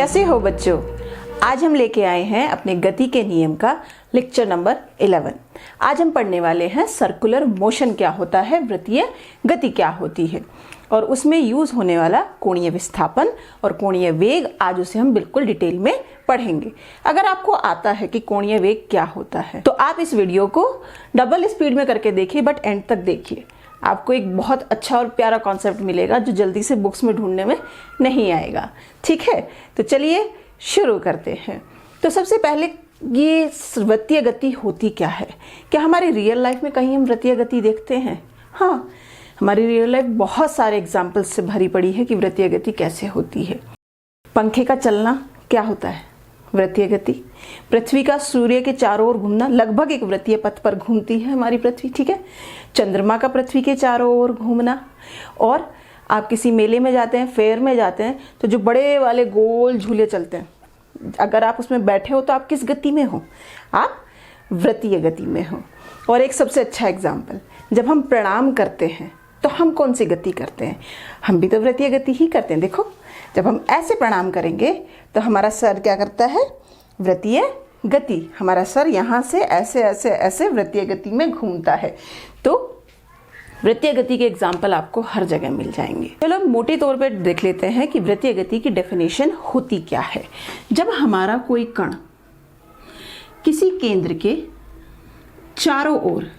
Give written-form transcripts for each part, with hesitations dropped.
कैसे हो बच्चों? आज हम लेके आए हैं अपने गति के नियम का लेक्चर नंबर 11। आज हम पढ़ने वाले हैं सर्कुलर मोशन क्या होता है, वृत्तीय गति क्या होती है और उसमें यूज होने वाला कोणीय विस्थापन और कोणीय वेग। आज उसे हम बिल्कुल डिटेल में पढ़ेंगे। अगर आपको आता है कि कोणीय वेग क्या होता है तो आप इस वीडियो को डबल स्पीड में करके देखिए, बट एंड तक देखिए। आपको एक बहुत अच्छा और प्यारा कॉन्सेप्ट मिलेगा जो जल्दी से बुक्स में ढूंढने में नहीं आएगा। ठीक है, तो चलिए शुरू करते हैं। तो सबसे पहले ये वृत्तीय गति होती क्या है? क्या हमारी रियल लाइफ में कहीं हम वृत्तीय गति देखते हैं? हाँ, हमारी रियल लाइफ बहुत सारे एग्जाम्पल्स से भरी पड़ी है कि वृत्तीय गति कैसे होती है। पंखे का चलना क्या होता है? वृत्तीय गति। पृथ्वी का सूर्य के चारों ओर घूमना, लगभग एक वृत्तीय पथ पर घूमती है हमारी पृथ्वी। ठीक है, चंद्रमा का पृथ्वी के चारों ओर घूमना। और आप किसी मेले में जाते हैं, फेयर में जाते हैं, तो जो बड़े वाले गोल झूले चलते हैं, अगर आप उसमें बैठे हो तो आप किस गति में हो? आप वृत्तीय गति में हो। और एक सबसे अच्छा एग्जाम्पल, जब हम प्रणाम करते हैं तो हम कौन सी गति करते हैं? हम भी तो वृत्तीय गति ही करते हैं। देखो, जब हम ऐसे प्रणाम करेंगे तो हमारा सर क्या करता है? वृत्तीय गति। हमारा सर यहाँ से ऐसे ऐसे ऐसे वृत्तीय गति में घूमता है। तो वृत्तीय गति के एग्जाम्पल आपको हर जगह मिल जाएंगे। चलो मोटे तौर पर देख लेते हैं कि वृत्तीय गति की डेफिनेशन होती क्या है। जब हमारा कोई कण किसी केंद्र के चारों ओर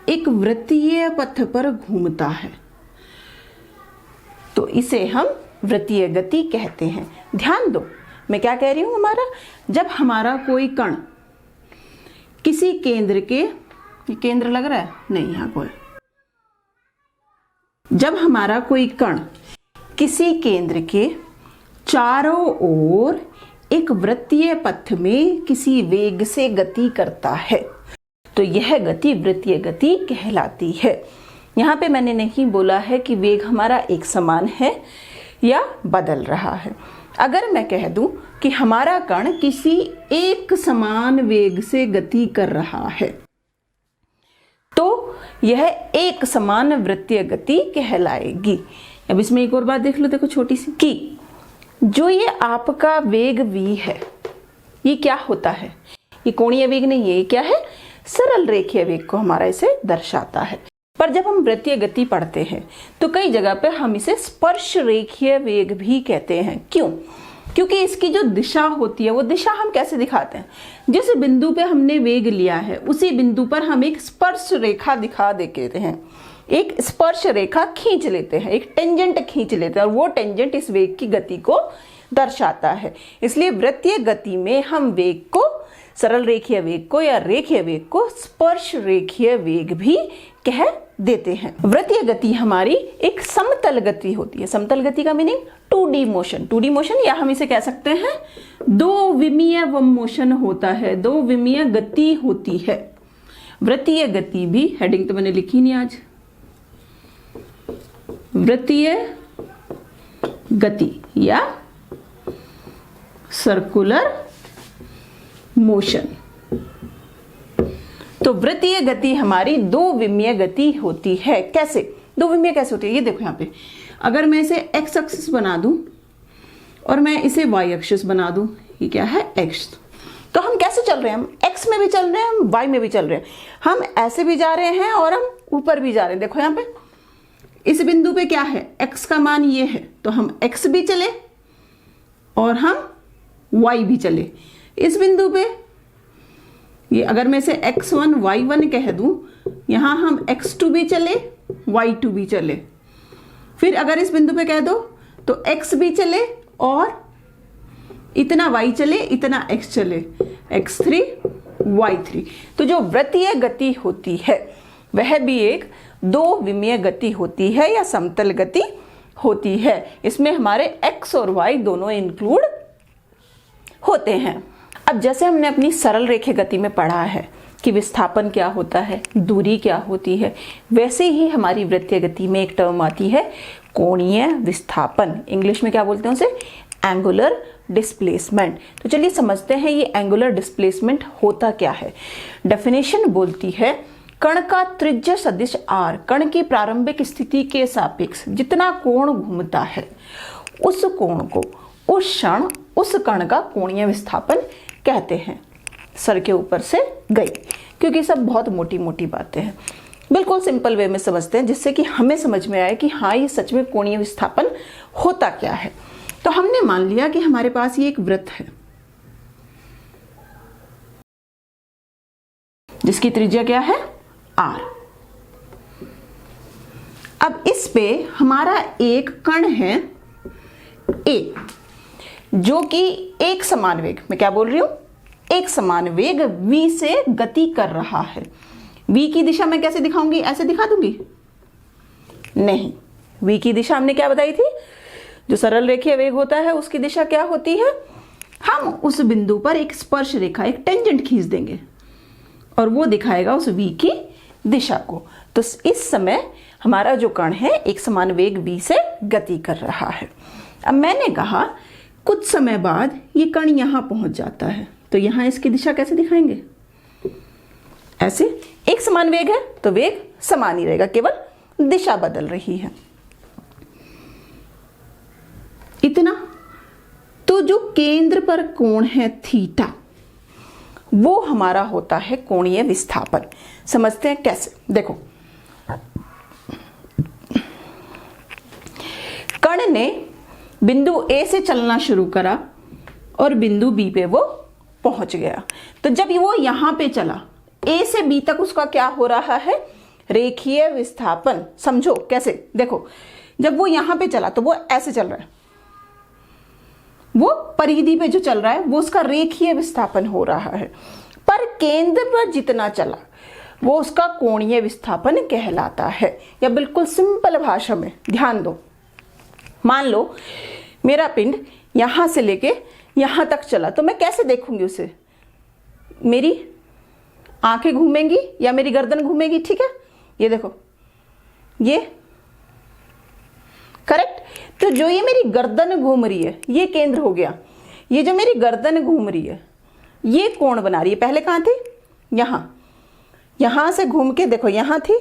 एक वृत्तीय पथ पर घूमता है तो इसे हम वृत्तीय गति कहते हैं। ध्यान दो, मैं क्या कह रही हूं? जब हमारा कोई कण किसी केंद्र के, ये केंद्र लग रहा है? नहीं, यहां कोई। जब हमारा कोई कण किसी केंद्र के चारों ओर एक वृत्तीय पथ में किसी वेग से गति करता है तो यह गति वृत्तीय गति कहलाती है। यहां पे मैंने नहीं बोला है कि वेग हमारा एक समान है या बदल रहा है। अगर मैं कह दूं कि हमारा कण किसी एक समान वेग से गति कर रहा है तो यह एक समान वृत्तीय गति कहलाएगी। अब इसमें एक और बात देख लो, देखो छोटी सी, कि जो ये आपका वेग v है, ये क्या होता है? ये कोणीय वेग नहीं है, ये क्या है? सरल रेखीय वेग को हमारा इसे दर्शाता है। पर जब हम वृत्तीय गति पढ़ते हैं तो कई जगह पे हम इसे स्पर्श रेखीय वेग भी कहते हैं। क्यों? क्योंकि इसकी जो दिशा होती है वो दिशा हम कैसे दिखाते हैं? जिस बिंदु पे हमने वेग लिया है उसी बिंदु पर हम एक स्पर्श रेखा दिखा देते हैं, एक स्पर्श रेखा खींच लेते हैं, एक टेंजेंट खींच लेते हैं और वो टेंजेंट इस वेग की गति को दर्शाता है। इसलिए वृत्तीय गति में हम वेग को, सरल रेखीय वेग को या रेखीय वेग को स्पर्श रेखीय वेग भी कह देते हैं। वृत्तीय गति हमारी एक समतल गति होती है। समतल गति का meaning 2D motion, 2D motion, या हम इसे कह सकते हैं दो विमीय मोशन होता है, दो विमीय गति होती है। वृत्तीय गति भी, हेडिंग तो मैंने लिखी नहीं आज, वृत्तीय गति या सर्कुलर मोशन। तो वृत्तीय गति हमारी दो विमीय गति होती है। कैसे? दो विमीय कैसे होती है? ये देखो यहाँ पे, अगर मैं इसे x एक्सिस बना दूं और मैं इसे y एक्सिस बना दूं, ये क्या है? x। तो हम कैसे चल रहे हैं? हम x में भी चल रहे हैं, हम y में भी चल रहे हैं, हम ऐसे भी जा रहे हैं और हम ऊपर भी जा रहे हैं। देखो यहाँ पे इस बिंदु पे क्या है? x का मान ये है, तो हम x भी चले और हम y भी चले। इस बिंदु पे ये, अगर मैं इसे x1 y1 कह दूं, यहां हम x2 भी चले y2 भी चले। फिर अगर इस बिंदु पे कह दो तो x भी चले और इतना y चले, इतना x चले, x3 y3। तो जो वृत्तीय गति होती है वह भी एक दो विमीय गति होती है या समतल गति होती है। इसमें हमारे x और y दोनों इंक्लूड होते हैं। अब जैसे हमने अपनी सरल रेखीय गति में पढ़ा है कि विस्थापन क्या होता है, दूरी क्या होती है, वैसे ही हमारी वृत्तीय गति में एक टर्म आती है कोणीय विस्थापन। इंग्लिश में क्या बोलते हैं उसे? Angular displacement. तो चलिए समझते हैं ये एंगुलर डिस्प्लेसमेंट होता क्या है। डेफिनेशन बोलती है, कण का त्रिज्य सदिश r कण की प्रारंभिक स्थिति के सापेक्ष जितना कोण घूमता है उस कोण को उस क्षण उस कण का कोणीय विस्थापन कहते हैं। सर के ऊपर से गई, क्योंकि सब बहुत मोटी मोटी बातें हैं, बिल्कुल सिंपल वे में समझते हैं जिससे कि हमें समझ में आए कि हाँ ये सच में कोणीय विस्थापन होता क्या है। तो हमने मान लिया कि हमारे पास ये एक वृत्त है जिसकी त्रिज्या क्या है, r। अब इस पे हमारा एक कण है a जो कि एक समान वेग, मैं क्या बोल रही हूं, एक समान वेग v से गति कर रहा है। v की दिशा मैं कैसे दिखाऊंगी, ऐसे दिखा दूंगी? नहीं, v की दिशा हमने क्या बताई थी, जो सरल रेखीय वेग होता है उसकी दिशा क्या होती है, हम उस बिंदु पर एक स्पर्श रेखा, एक टेंजेंट खींच देंगे और वो दिखाएगा उस v की दिशा को। तो इस समय हमारा जो कण है एक समान वेग v से गति कर रहा है। अब मैंने कहा कुछ समय बाद ये कण यहां पहुंच जाता है, तो यहां इसकी दिशा कैसे दिखाएंगे, ऐसे। एक समान वेग है तो वेग समान ही रहेगा, केवल दिशा बदल रही है, इतना। तो जो केंद्र पर कोण है थीटा, वो हमारा होता है कोणीय विस्थापन। समझते हैं कैसे, देखो कण ने बिंदु A से चलना शुरू करा और बिंदु B पे वो पहुंच गया। तो जब वो यहां पे चला, A से B तक उसका क्या हो रहा है, रेखीय विस्थापन। समझो कैसे, देखो जब वो यहां पे चला तो वो ऐसे चल रहा है, वो परिधि पे जो चल रहा है वो उसका रेखीय विस्थापन हो रहा है, पर केंद्र पर जितना चला वो उसका कोणीय विस्थापन कहलाता है। या बिल्कुल सिंपल भाषा में ध्यान दो, मान लो मेरा पिंड यहां से लेके यहां तक चला, तो मैं कैसे देखूंगी उसे, मेरी आंखें घूमेंगी या मेरी गर्दन घूमेगी, ठीक है। ये देखो, ये करेक्ट। तो जो ये मेरी गर्दन घूम रही है ये केंद्र हो गया, ये जो मेरी गर्दन घूम रही है ये कोण बना रही है। पहले कहां थी, यहां से घूम के देखो, यहां थी,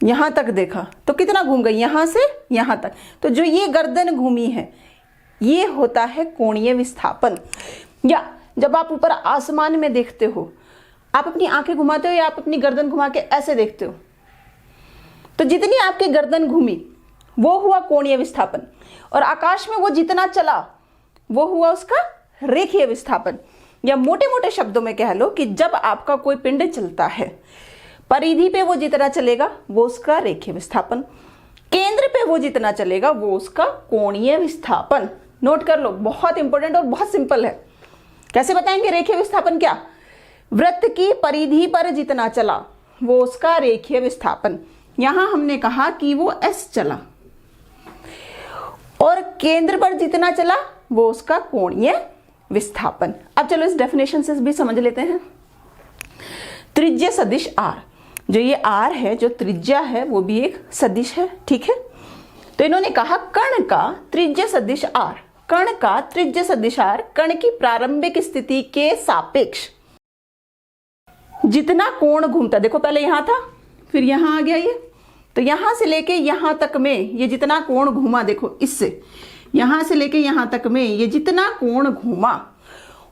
यहां तक देखा तो कितना घूम गई, यहां से यहां तक। तो जो ये गर्दन घूमी है ये होता है कोणीय विस्थापन। या जब आप ऊपर आसमान में देखते हो, आप अपनी आंखें घुमाते हो या आप अपनी गर्दन घुमा के ऐसे देखते हो, तो जितनी आपकी गर्दन घूमी वो हुआ कोणीय विस्थापन, और आकाश में वो जितना चला वो हुआ उसका रेखीय विस्थापन। या मोटे मोटे शब्दों में कह लो कि जब आपका कोई पिंड चलता है, परिधि पे वो जितना चलेगा वो उसका रेखीय विस्थापन, केंद्र पे वो जितना चलेगा वो उसका कोणीय विस्थापन। नोट कर लो, बहुत इंपॉर्टेंट और बहुत सिंपल है। कैसे बताएंगे रेखीय विस्थापन, क्या, वृत्त की परिधि पर जितना चला वो उसका रेखीय विस्थापन। यहां हमने कहा कि वो S चला और केंद्र पर जितना चला वो उसका कोणीय विस्थापन। अब चलो इस डेफिनेशन से भी समझ लेते हैं। त्रिज्या सदिश r, जो ये r है, जो त्रिज्या है वो भी एक सदिश है, ठीक है। तो इन्होंने कहा कण का त्रिज्या सदिश r, कण का त्रिज्या सदिश r कण की प्रारंभिक स्थिति के सापेक्ष जितना कोण घूमता, देखो पहले यहां था फिर यहां आ गया ये, तो यहां से लेके यहां तक में ये जितना कोण घूमा, देखो इससे यहां से लेके यहां तक में ये जितना कोण घूमा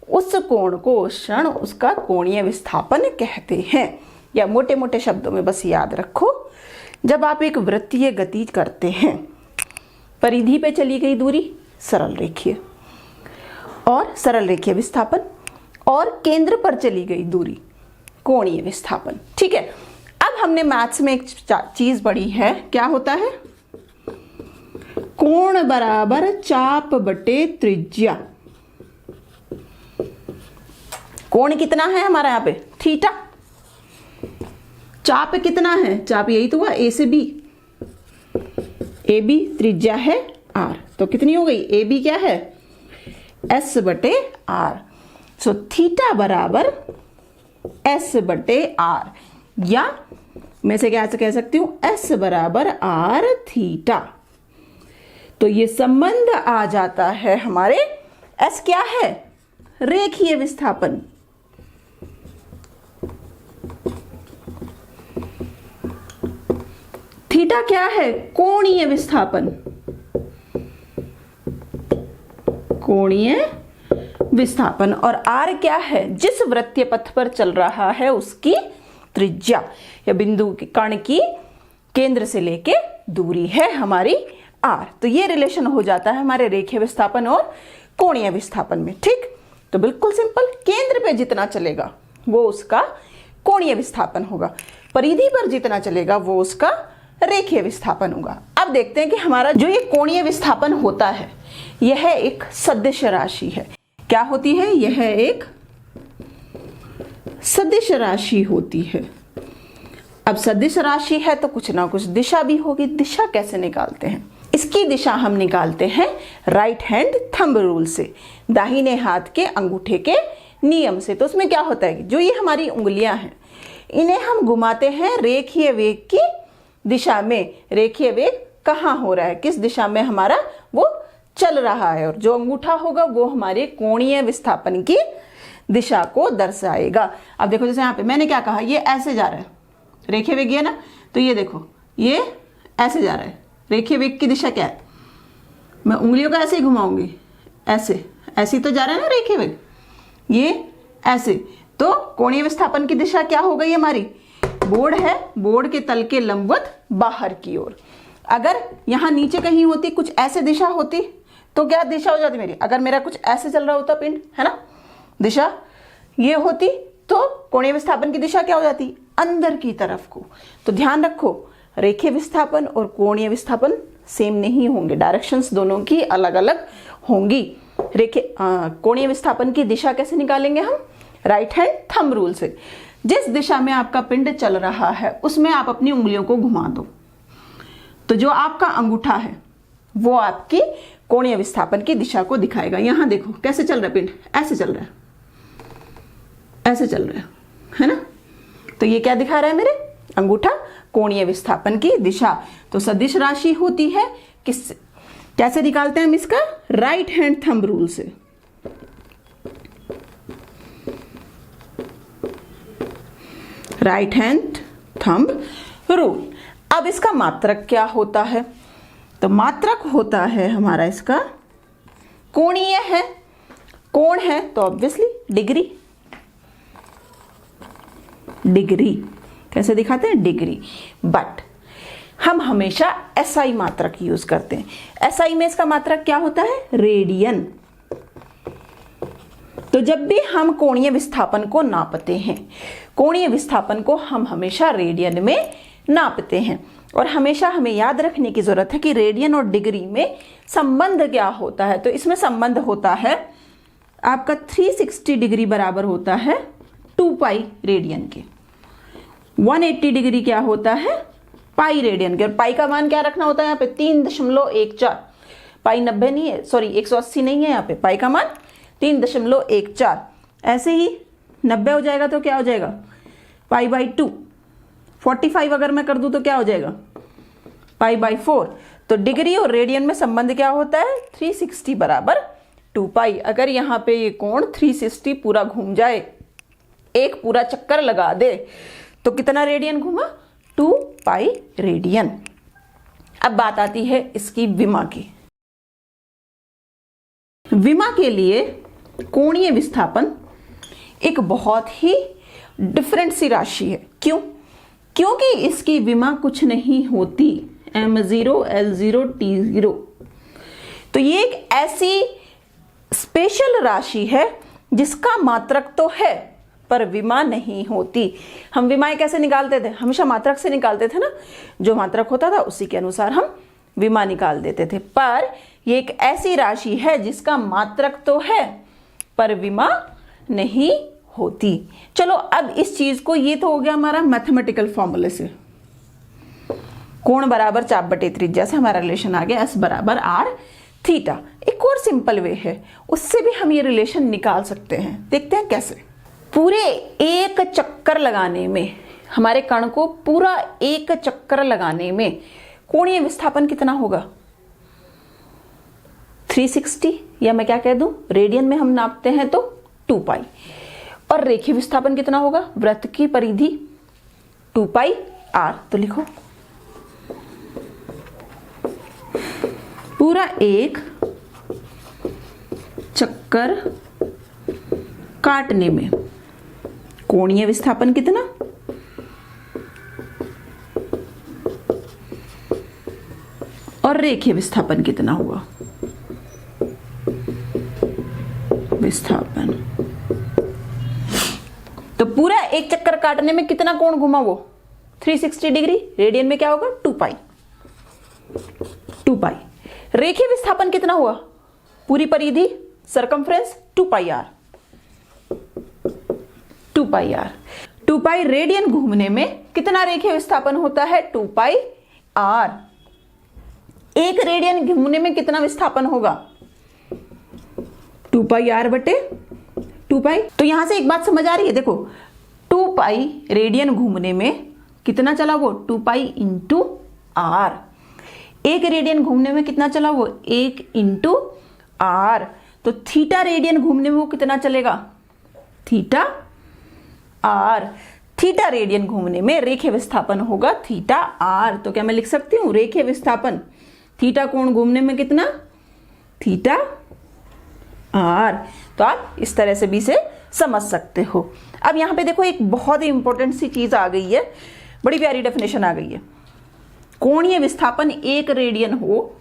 उस कोण को क्षण उसका कोणीय विस्थापन कहते हैं। या मोटे मोटे शब्दों में बस याद रखो, जब आप एक वृत्तीय गति करते हैं, परिधि पे चली गई दूरी सरल रेखीय और सरल रेखीय विस्थापन, और केंद्र पर चली गई दूरी कोणीय विस्थापन, ठीक है। अब हमने मैथ्स में एक चीज पढ़ी है, क्या होता है, कोण बराबर चाप बटे त्रिज्या। कोण कितना है हमारा यहाँ पे, थीटा। चाप कितना है, चाप यही तो हुआ A से B, AB त्रिज्या है R, तो कितनी हो गई, AB क्या है, S बटे R। सो थीटा बराबर S बटे R, या मैं से क्या कह सकती हूं, S बराबर R थीटा। तो ये संबंध आ जाता है हमारे, S क्या है, रेखीय विस्थापन, थीटा क्या है, कोणीय विस्थापन, कोणीय विस्थापन। और आर क्या है? जिस वृत्तीय पथ पर चल रहा है उसकी त्रिज्या या बिंदु के कण की केंद्र से लेके दूरी है हमारी आर। तो ये रिलेशन हो जाता है हमारे रेखीय विस्थापन और कोणीय विस्थापन में। ठीक, तो बिल्कुल सिंपल, केंद्र पे जितना चलेगा वो उसका कोणीय विस्थापन होगा, परिधि पर जितना चलेगा वो उसका रेखीय विस्थापन होगा। अब देखते हैं कि हमारा जो ये कोणीय विस्थापन होता है यह एक सदिश राशि है। क्या होती है? यह एक सदिश राशि होती है। अब सदिश राशि है तो कुछ ना कुछ दिशा भी होगी। दिशा कैसे निकालते हैं? इसकी दिशा हम निकालते हैं राइट हैंड थंब रूल से, दाहिने हाथ के अंगूठे के नियम से। तो उसमें क्या होता है कि जो ये हमारी उंगलियां हैं इन्हें हम घुमाते हैं रेखीय वेग की दिशा में। रेखीय वेग कहाँ हो रहा है, किस दिशा में हमारा वो चल रहा है, और जो अंगूठा होगा वो हमारे कोणीय विस्थापन की दिशा को दर्शाएगा। अब देखो जैसे यहाँ पे मैंने क्या कहा, ये ऐसे जा रहा है, रेखीय वेग है ना, तो ये देखो ये ऐसे जा रहा है। रेखीय वेग की दिशा क्या है? मैं उंगलियों को ऐसे ही घुमाऊंगी, ऐसे ऐसे तो जा रहा है ना रेखीय वेग, ये ऐसे। तो कोणीय विस्थापन की दिशा क्या हो गई हमारी? बोर्ड है, बोर्ड के तल के लंबवत बाहर की ओर। अगर यहां नीचे कहीं होती, कुछ ऐसे दिशा होती तो क्या दिशा हो जाती मेरी? अगर मेरा कुछ ऐसे चल रहा होता पिंड, है ना, दिशा ये होती तो कोणीय विस्थापन की दिशा क्या हो जाती? अंदर की तरफ को। तो ध्यान रखो, रेखीय विस्थापन और कोणीय विस्थापन सेम नहीं होंगे, डायरेक्शंस दोनों की अलग अलग होंगी। कोणीय विस्थापन की दिशा कैसे निकालेंगे हम? राइट हैंड थंब रूल से। जिस दिशा में आपका पिंड चल रहा है उसमें आप अपनी उंगलियों को घुमा दो, तो जो आपका अंगूठा है वो आपकी कोणीय विस्थापन की दिशा को दिखाएगा। यहां देखो कैसे चल रहा है पिंड, ऐसे चल रहा है, ऐसे चल रहा है ना, तो ये क्या दिखा रहा है मेरे? अंगूठा कोणीय विस्थापन की दिशा। तो सदिश राशि होती है किस, कैसे निकालते हैं हम इसका? राइट हैंड थंब रूल से। Right hand thumb rule. अब इसका मात्रक क्या होता है? तो मात्रक होता है हमारा इसका कोणीय है, कोण है तो ऑब्वियसली डिग्री। डिग्री कैसे दिखाते हैं? डिग्री। बट हम हमेशा एसआई मात्रक यूज करते हैं। एसआई में इसका मात्रक क्या होता है? रेडियन। तो जब भी हम कोणीय विस्थापन को नापते हैं, कोणीय विस्थापन को हम हमेशा रेडियन में नापते हैं। और हमेशा हमें याद रखने की जरूरत है कि रेडियन और डिग्री में संबंध क्या होता है। तो इसमें संबंध होता है आपका 360 डिग्री बराबर होता है 2 पाई रेडियन के। 180 डिग्री क्या होता है? पाई रेडियन के। और पाई का मान क्या रखना होता है यहाँ पे? 3.14। पाई 90 नहीं है, सॉरी 180 नहीं है, यहाँ पे पाई का मान 3.14। ऐसे ही 90 हो जाएगा तो क्या हो जाएगा? Pi by 2। 45 अगर मैं कर दूं तो क्या हो जाएगा? Pi by 4। तो डिग्री और रेडियन में संबंध क्या होता है? 360 बराबर 2 पाई। अगर यहाँ पे ये कोण 360 पूरा घूम जाए, एक पूरा चक्कर लगा दे, तो कितना रेडियन घूमा? 2 पाई रेडियन। अब बात आती है इसकी विमा की। विमा के लिए कोणीय विस्थापन एक बहुत ही डिफरेंट सी राशि है। क्यों? क्योंकि इसकी विमा कुछ नहीं होती, m0 l0 t0। तो ये एक ऐसी स्पेशल राशि है जिसका मात्रक तो है पर विमा नहीं होती। हम विमाएं कैसे निकालते थे? हमेशा मात्रक से निकालते थे ना, जो मात्रक होता था उसी के अनुसार हम विमा निकाल देते थे। पर ये एक ऐसी राशि है जिसका मात्रक तो है पर विमा नहीं होती। चलो अब इस चीज को, ये तो हो गया हमारा मैथमेटिकल फॉर्मूले से, कोण बराबर चाप बटे त्रिज्या से हमारा रिलेशन आ गया, S बराबर आर थीटा। एक और सिंपल वे है, उससे भी हम ये रिलेशन निकाल सकते हैं। देखते हैं कैसे। पूरे एक चक्कर लगाने में, हमारे कण को पूरा एक चक्कर लगाने में कोणीय विस्थापन कितना होगा? 360, या मैं क्या कह दूं, रेडियन में हम नापते हैं तो 2 पाई। और रेखीय विस्थापन कितना होगा? वृत्त की परिधि 2 पाई आर। तो लिखो पूरा एक चक्कर काटने में कोणीय विस्थापन कितना, और रेखीय विस्थापन कितना हुआ, विस्थापन। तो पूरा एक चक्कर काटने में कितना कोण घुमा वो 360 डिग्री, रेडियन में क्या होगा 2 पाई। रेखीय विस्थापन कितना हुआ, पूरी परिधि circumference 2 pi R. 2 pi radian घूमने में कितना रेखीय विस्थापन होता है 2 पाई आर। एक रेडियन घूमने में कितना विस्थापन होगा 2 पाई आर बटे 2 पाई। तो यहां से एक बात समझ आ रही है, देखो 2 पाई रेडियन घूमने में कितना चला वो 2 पाई इंटू आर। एक रेडियन घूमने में कितना चला वो 1 इंटू आर। तो थीटा रेडियन घूमने में वो कितना चलेगा थीटा आर। थीटा रेडियन घूमने में रेखीय विस्थापन होगा थीटा आर। तो क्या मैं लिख सकती हूं रेखीय विस्थापन थीटा कोण घूमने में कितना थीटा आर। तो आप इस तरह से भी इसे समझ सकते हो। अब यहां पे देखो एक बहुत ही इंपॉर्टेंट सी चीज आ गई है, बड़ी प्यारी डेफिनेशन आ गई है। कोणीय विस्थापन 1 रेडियन हो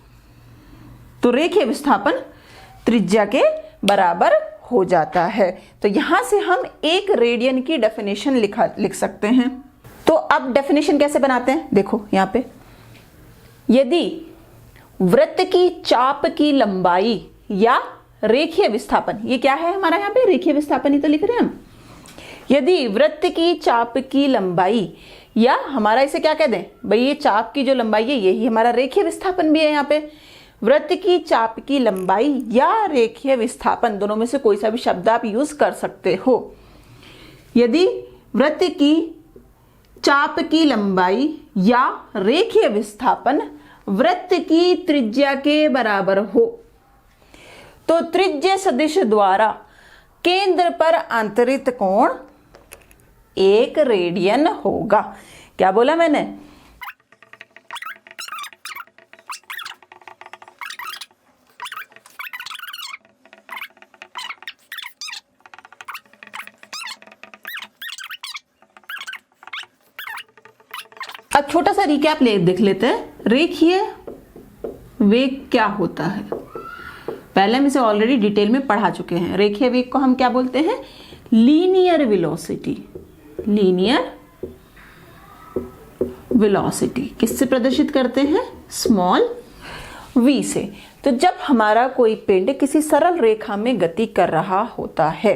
तो रेखीय विस्थापन त्रिज्या के बराबर हो जाता है। तो यहां से हम 1 रेडियन की डेफिनेशन लिख सकते हैं। तो अब डेफिनेशन कैसे बनाते हैं, देखो यहां पे यदि वृत्त की चाप की लंबाई या रेखीय विस्थापन, ये क्या है हमारा यहाँ पे रेखीय विस्थापन ही तो लिख रहे हैं हम। यदि वृत्त की चाप की लंबाई, या हमारा इसे क्या कह दें भाई, ये चाप की जो लंबाई है यही हमारा रेखीय विस्थापन भी है। यहाँ पे वृत्त की चाप की लंबाई या रेखीय विस्थापन, दोनों में से कोई सा भी शब्द आप यूज कर सकते हो। यदि वृत्त की चाप की लंबाई या रेखीय विस्थापन वृत्त की त्रिज्या के बराबर हो तो त्रिज्य सदिश द्वारा केंद्र पर अंतरित कोण 1 रेडियन होगा। क्या बोला मैंने, अब छोटा सा रिकैप देख लेते हैं। रेखीय वेग क्या होता है, पहले हम इसे ऑलरेडी डिटेल में पढ़ा चुके हैं। रेखीय वेग को हम क्या बोलते हैं लीनियर वेलोसिटी। लीनियर वेलोसिटी किससे प्रदर्शित करते हैं स्मॉल v से। तो जब हमारा कोई पिंड किसी सरल रेखा में गति कर रहा होता है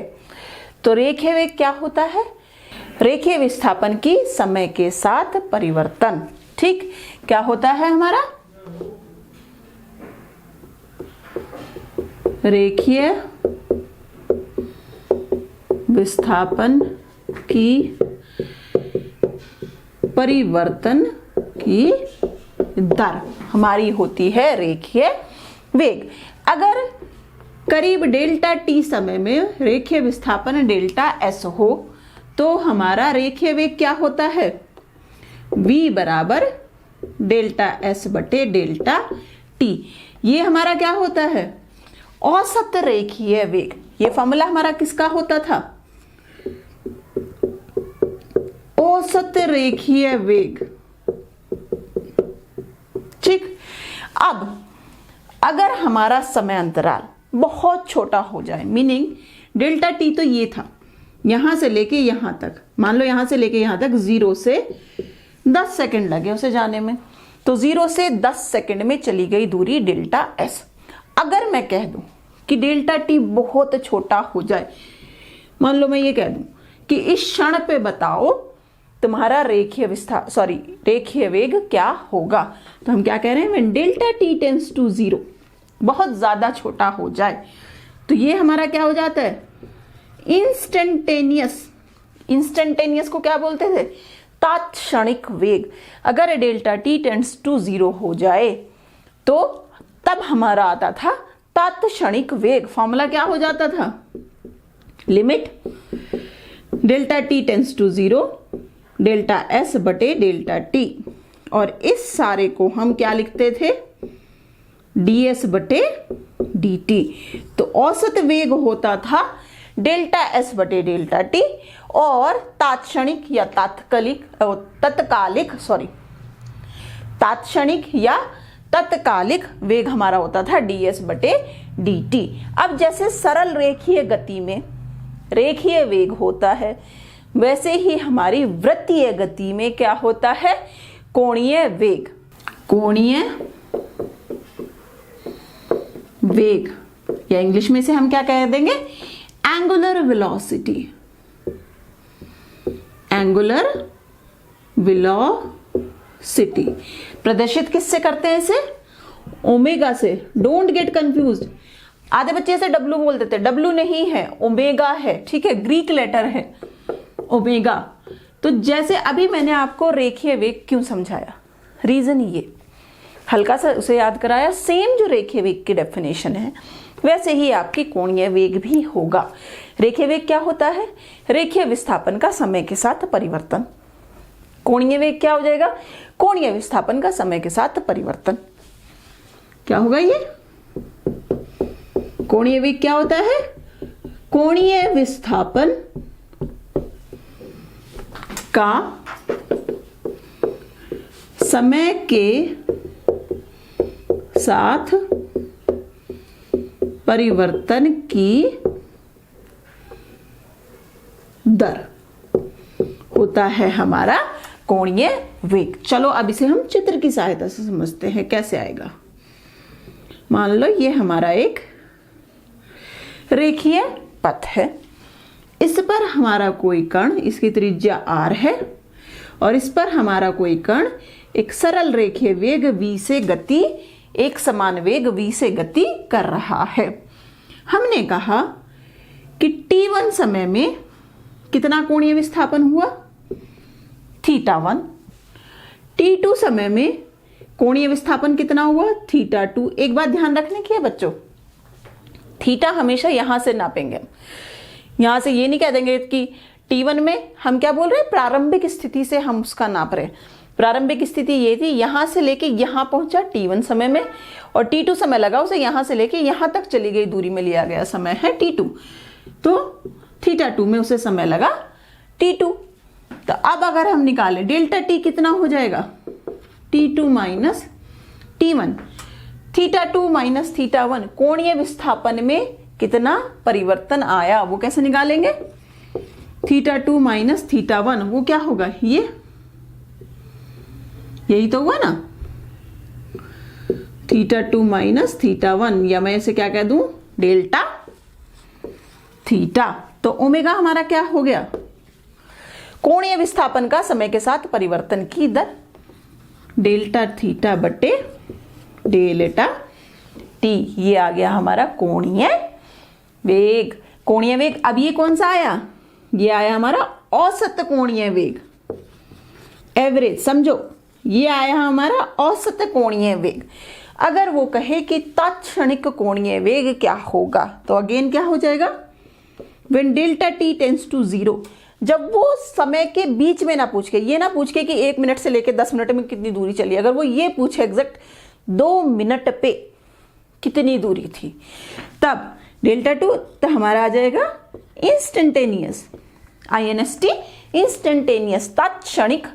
तो रेखीय वेग क्या होता है, रेखीय विस्थापन की समय के साथ परिवर्तन। ठीक, क्या होता है हमारा रेखीय विस्थापन की परिवर्तन की दर हमारी होती है रेखीय वेग। अगर करीब डेल्टा टी समय में रेखीय विस्थापन डेल्टा एस हो तो हमारा रेखीय वेग क्या होता है v बराबर डेल्टा एस बटे डेल्टा टी। ये हमारा क्या होता है औसत रेखीय वेग। ये फॉर्मूला हमारा किसका होता था औसत रेखीय वेग। ठीक, अब अगर हमारा समय अंतराल बहुत छोटा हो जाए, मीनिंग डेल्टा टी तो ये था यहां से लेके यहां तक, मान लो यहां से लेके यहां तक 0 से 10 सेकंड लगे उसे जाने में, तो 0 से 10 सेकंड में चली गई दूरी डेल्टा एस। अगर मैं कह दूं कि डेल्टा टी बहुत छोटा हो जाए, मान लो मैं ये कह दूं कि इस क्षण पे बताओ तुम्हारा रेखीय वेग क्या होगा, तो हम क्या कह रहे हैं when delta T tends to 0, बहुत ज्यादा छोटा हो जाए तो ये हमारा क्या हो जाता है इंस्टेंटेनियस को क्या बोलते थे तात्क्षणिक वेग। अगर डेल्टा टी टेंड्स टू 0 हो जाए तो तब हमारा आता था तात्क्षणिक वेग। फॉर्मूला क्या हो जाता था limit delta T tends to 0 delta S बटे डेल्टा टी, और इस सारे को हम क्या लिखते थे ds बटे dt। तो औसत वेग होता था डेल्टा एस बटे डेल्टा टी, और तात्क्षणिक या तात्कालिक वेग हमारा होता था ds बटे dt। अब जैसे सरल रेखीय गति में रेखीय वेग होता है, वैसे ही हमारी वृत्तीय गति में क्या होता है, कोणीय वेग। कोणीय वेग या इंग्लिश में से हम क्या कह देंगे, एंगुलर वेलोसिटी। एंगुलर वेलोसिटी प्रदर्शित किससे करते हैं, इसे ओमेगा से। Don't get confused. आधे बच्चे ऐसे डब्लू बोल देते हैं, डब्लू नहीं है, ओमेगा है, ठीक है, ग्रीक लेटर है ओमेगा। तो जैसे अभी मैंने आपको रेखीय वेग क्यों समझाया, रीजन ये हल्का सा उसे याद कराया। सेम जो रेखीय वेग की डेफिनेशन है वैसे ही आपकी कोणीय वेग भी होगा। रेखीय वेग क्या होता है, रेखीय विस्थापन का समय के साथ परिवर्तन। कोणीय वेग क्या हो जाएगा, कोणीय विस्थापन का समय के साथ परिवर्तन। क्या होगा ये, कोणीय वेग क्या होता है, कोणीय विस्थापन का समय के साथ परिवर्तन की दर होता है हमारा कोणीय वेग। चलो अब इसे हम चित्र की सहायता से समझते हैं कैसे आएगा। मान लो ये हमारा एक रेखीय पथ है, इस पर हमारा कोई कण, इसकी त्रिज्या r है, और इस पर हमारा कोई कण एक सरल रेखीय वेग v से गति, एक समान वेग v से गति कर रहा है। हमने कहा कि t1 समय में कितना कोणीय विस्थापन हुआ, θ1। t2 समय में कोणीय विस्थापन कितना हुआ, θ2। एक बात ध्यान रखने की है बच्चों, थीटा हमेशा यहां से नापेंगे, यहां से ये नहीं कह देंगे कि t1 में हम क्या बोल रहे हैं, प्रारंभिक स्थिति से हम उसका नाप रहे हैं। प्रारंभिक स्थिति ये थी, यहां से लेके यहां पहुंचा t1 समय में, और t2 समय लगा उसे यहां से लेके यहां तक चली गई दूरी में लिया गया समय है t2, तो θ2 में उसे समय लगा t2। तो अब अगर हम निकालें डेल्टा t कितना हो जाएगा, t2 माइनस t1, θ2 माइनस θ1, कोणीय विस्थापन में कितना परिवर्तन आया वो कैसे निकालेंगे, θ2 माइनस θ1 वो क्या होगा, ये यही तो हुआ ना, θ2 माइनस θ1, या मैं इसे क्या कह दूं, डेल्टा थीटा। तो ओमेगा हमारा क्या हो गया, कोणीय विस्थापन का समय के साथ परिवर्तन की दर, डेल्टा थीटा बटे डेल्टा टी। ये आ गया हमारा कोणीय वेग। कोणीय वेग अब ये कौन सा आया, ये आया हमारा औसत कोणीय वेग, एवरेज समझो, ये आया हमारा औसत कोणीय वेग। अगर वो कहे कि तात्क्षणिक कोणीय वेग क्या होगा, तो अगेन क्या हो जाएगा, when delta T tends to 0, जब वो समय के बीच में ना पूछ के, ये ना पूछ के कि 1 मिनट से लेके 10 मिनट में कितनी दूरी चली, अगर वो ये पूछे एग्जैक्ट 2 मिनट पे कितनी दूरी थी, तब डेल्टा टू तो हमारा आ जाएगा इंस्टेंटेनियस, INST इंस्टेंटेनियस, तात्क्षणिक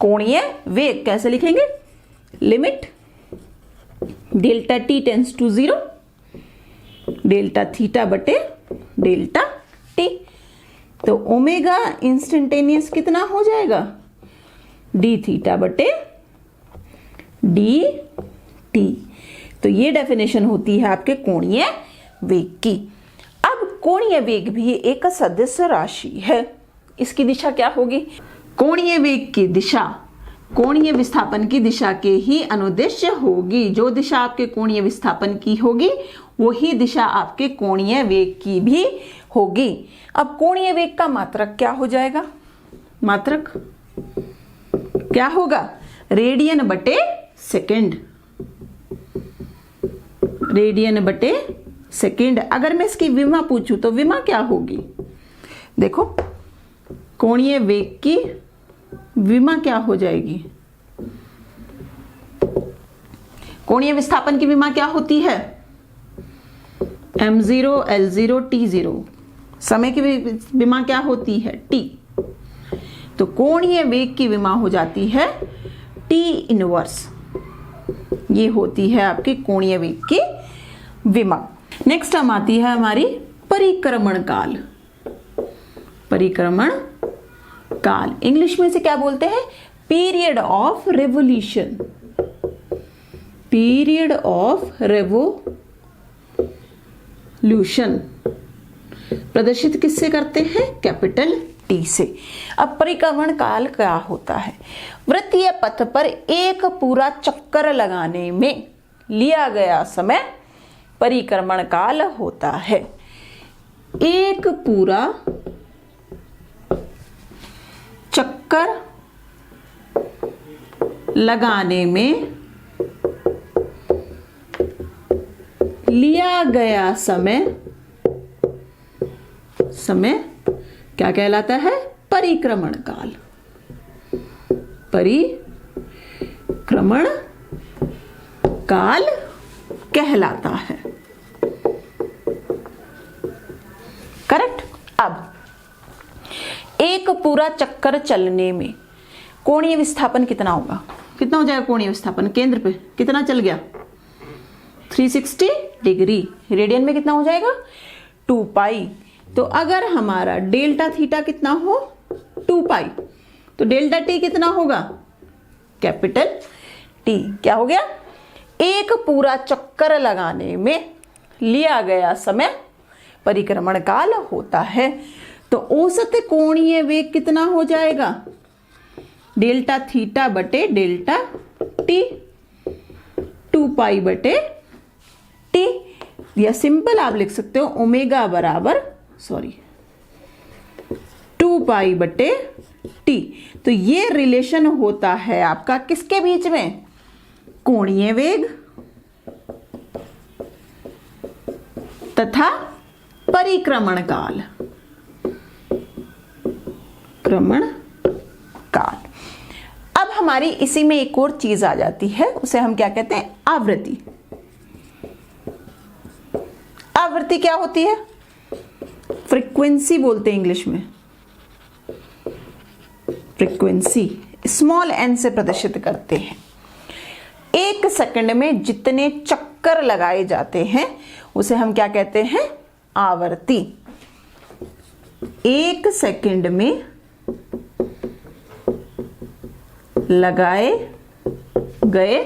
कोणीय वेग। कैसे लिखेंगे, limit delta T tends to 0, delta theta बटे डेल्टा टी। तो ओमेगा इंस्टेंटेनियस कितना हो जाएगा, डी थीटा बटे डी टी। तो ये डेफिनेशन होती है आपके कोणीय वेग की। अब कोणीय वेग भी एक सदिश राशि है, इसकी दिशा क्या होगी, कोणीय वेग की दिशा कोणीय विस्थापन की दिशा के ही अनुदिश होगी। जो दिशा आपके कोणीय विस्थापन की होगी वही दिशा आपके कोणीय वेग की भी होगी। अब कोणीय वेग का मात्रक क्या हो जाएगा, मात्रक क्या होगा, रेडियन बटे सेकेंड, रेडियन बटे सेकेंड। अगर मैं इसकी विमा पूछूं तो विमा क्या होगी, देखो कोणीय वेग की विमा क्या हो जाएगी, कोणीय विस्थापन की विमा क्या होती है, m0 l0 t0, समय की विमा क्या होती है t, तो कोणीय वेग की विमा हो जाती है t इनवर्स, ये होती है आपकी कोणीय वेग की विमा। नेक्स्ट हम आती है हमारी परिक्रमण काल। परिक्रमण काल इंग्लिश में से क्या बोलते हैं, period of revolution, period of revolution प्रदर्शित किससे करते हैं, कैपिटल टी से। अब परिक्रमण काल क्या होता है, वृत्तीय पथ पर एक पूरा चक्कर लगाने में लिया गया समय परिक्रमण काल होता है। एक पूरा चक्कर लगाने में लिया गया समय क्या कहलाता है, परिक्रमण काल, परिक्रमण काल कहलाता है। करेक्ट। अब एक पूरा चक्कर चलने में कोणीय विस्थापन कितना होगा, कितना हो जाएगा कोणीय विस्थापन, केंद्र पे कितना चल गया 360 डिग्री, रेडियन में कितना हो जाएगा 2 पाई। तो अगर हमारा डेल्टा थीटा कितना हो 2 पाई, तो डेल्टा टी कितना होगा, कैपिटल टी। क्या हो गया, एक पूरा चक्कर लगाने में लिया गया समय परिक्रमण काल होता है। तो औसत कोणीय वेग कितना हो जाएगा, डेल्टा थीटा बटे डेल्टा टी, 2 पाई बटे टी, या सिंपल आप लिख सकते हो ओमेगा बराबर 2 पाई बटे टी। तो ये रिलेशन होता है आपका किसके बीच में, कोणीय वेग तथा परिक्रमण काल, क्रमण काल। अब हमारी इसी में एक और चीज आ जाती है, उसे हम क्या कहते हैं, आवृत्ति। आवृत्ति क्या होती है, फ्रीक्वेंसी बोलते हैं इंग्लिश में, फ्रीक्वेंसी स्मॉल एन से प्रदर्शित करते हैं। एक सेकंड में जितने चक्कर लगाए जाते हैं उसे हम क्या कहते हैं, आवर्ती। एक सेकंड में लगाए गए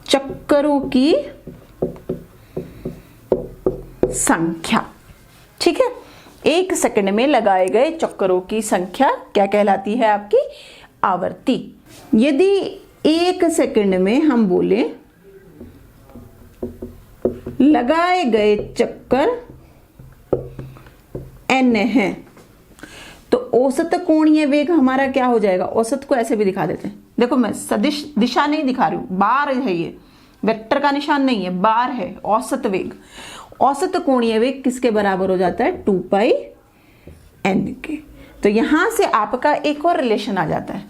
चक्करों की संख्या, ठीक है, एक सेकंड में लगाए गए चक्करों की संख्या क्या कहलाती है, आपकी आवर्ती। यदि एक सेकंड में हम बोले लगाए गए चक्कर n है, तो औसत कोणीय वेग हमारा क्या हो जाएगा, औसत को ऐसे भी दिखा देते हैं, देखो मैं सदिश दिशा नहीं दिखा रही हूं, बार है, ये वेक्टर का निशान नहीं है, बार है, औसत वेग। औसत कोणीय वेग किसके बराबर हो जाता है, 2 पाई n के। तो यहां से आपका एक और रिलेशन आ जाता है,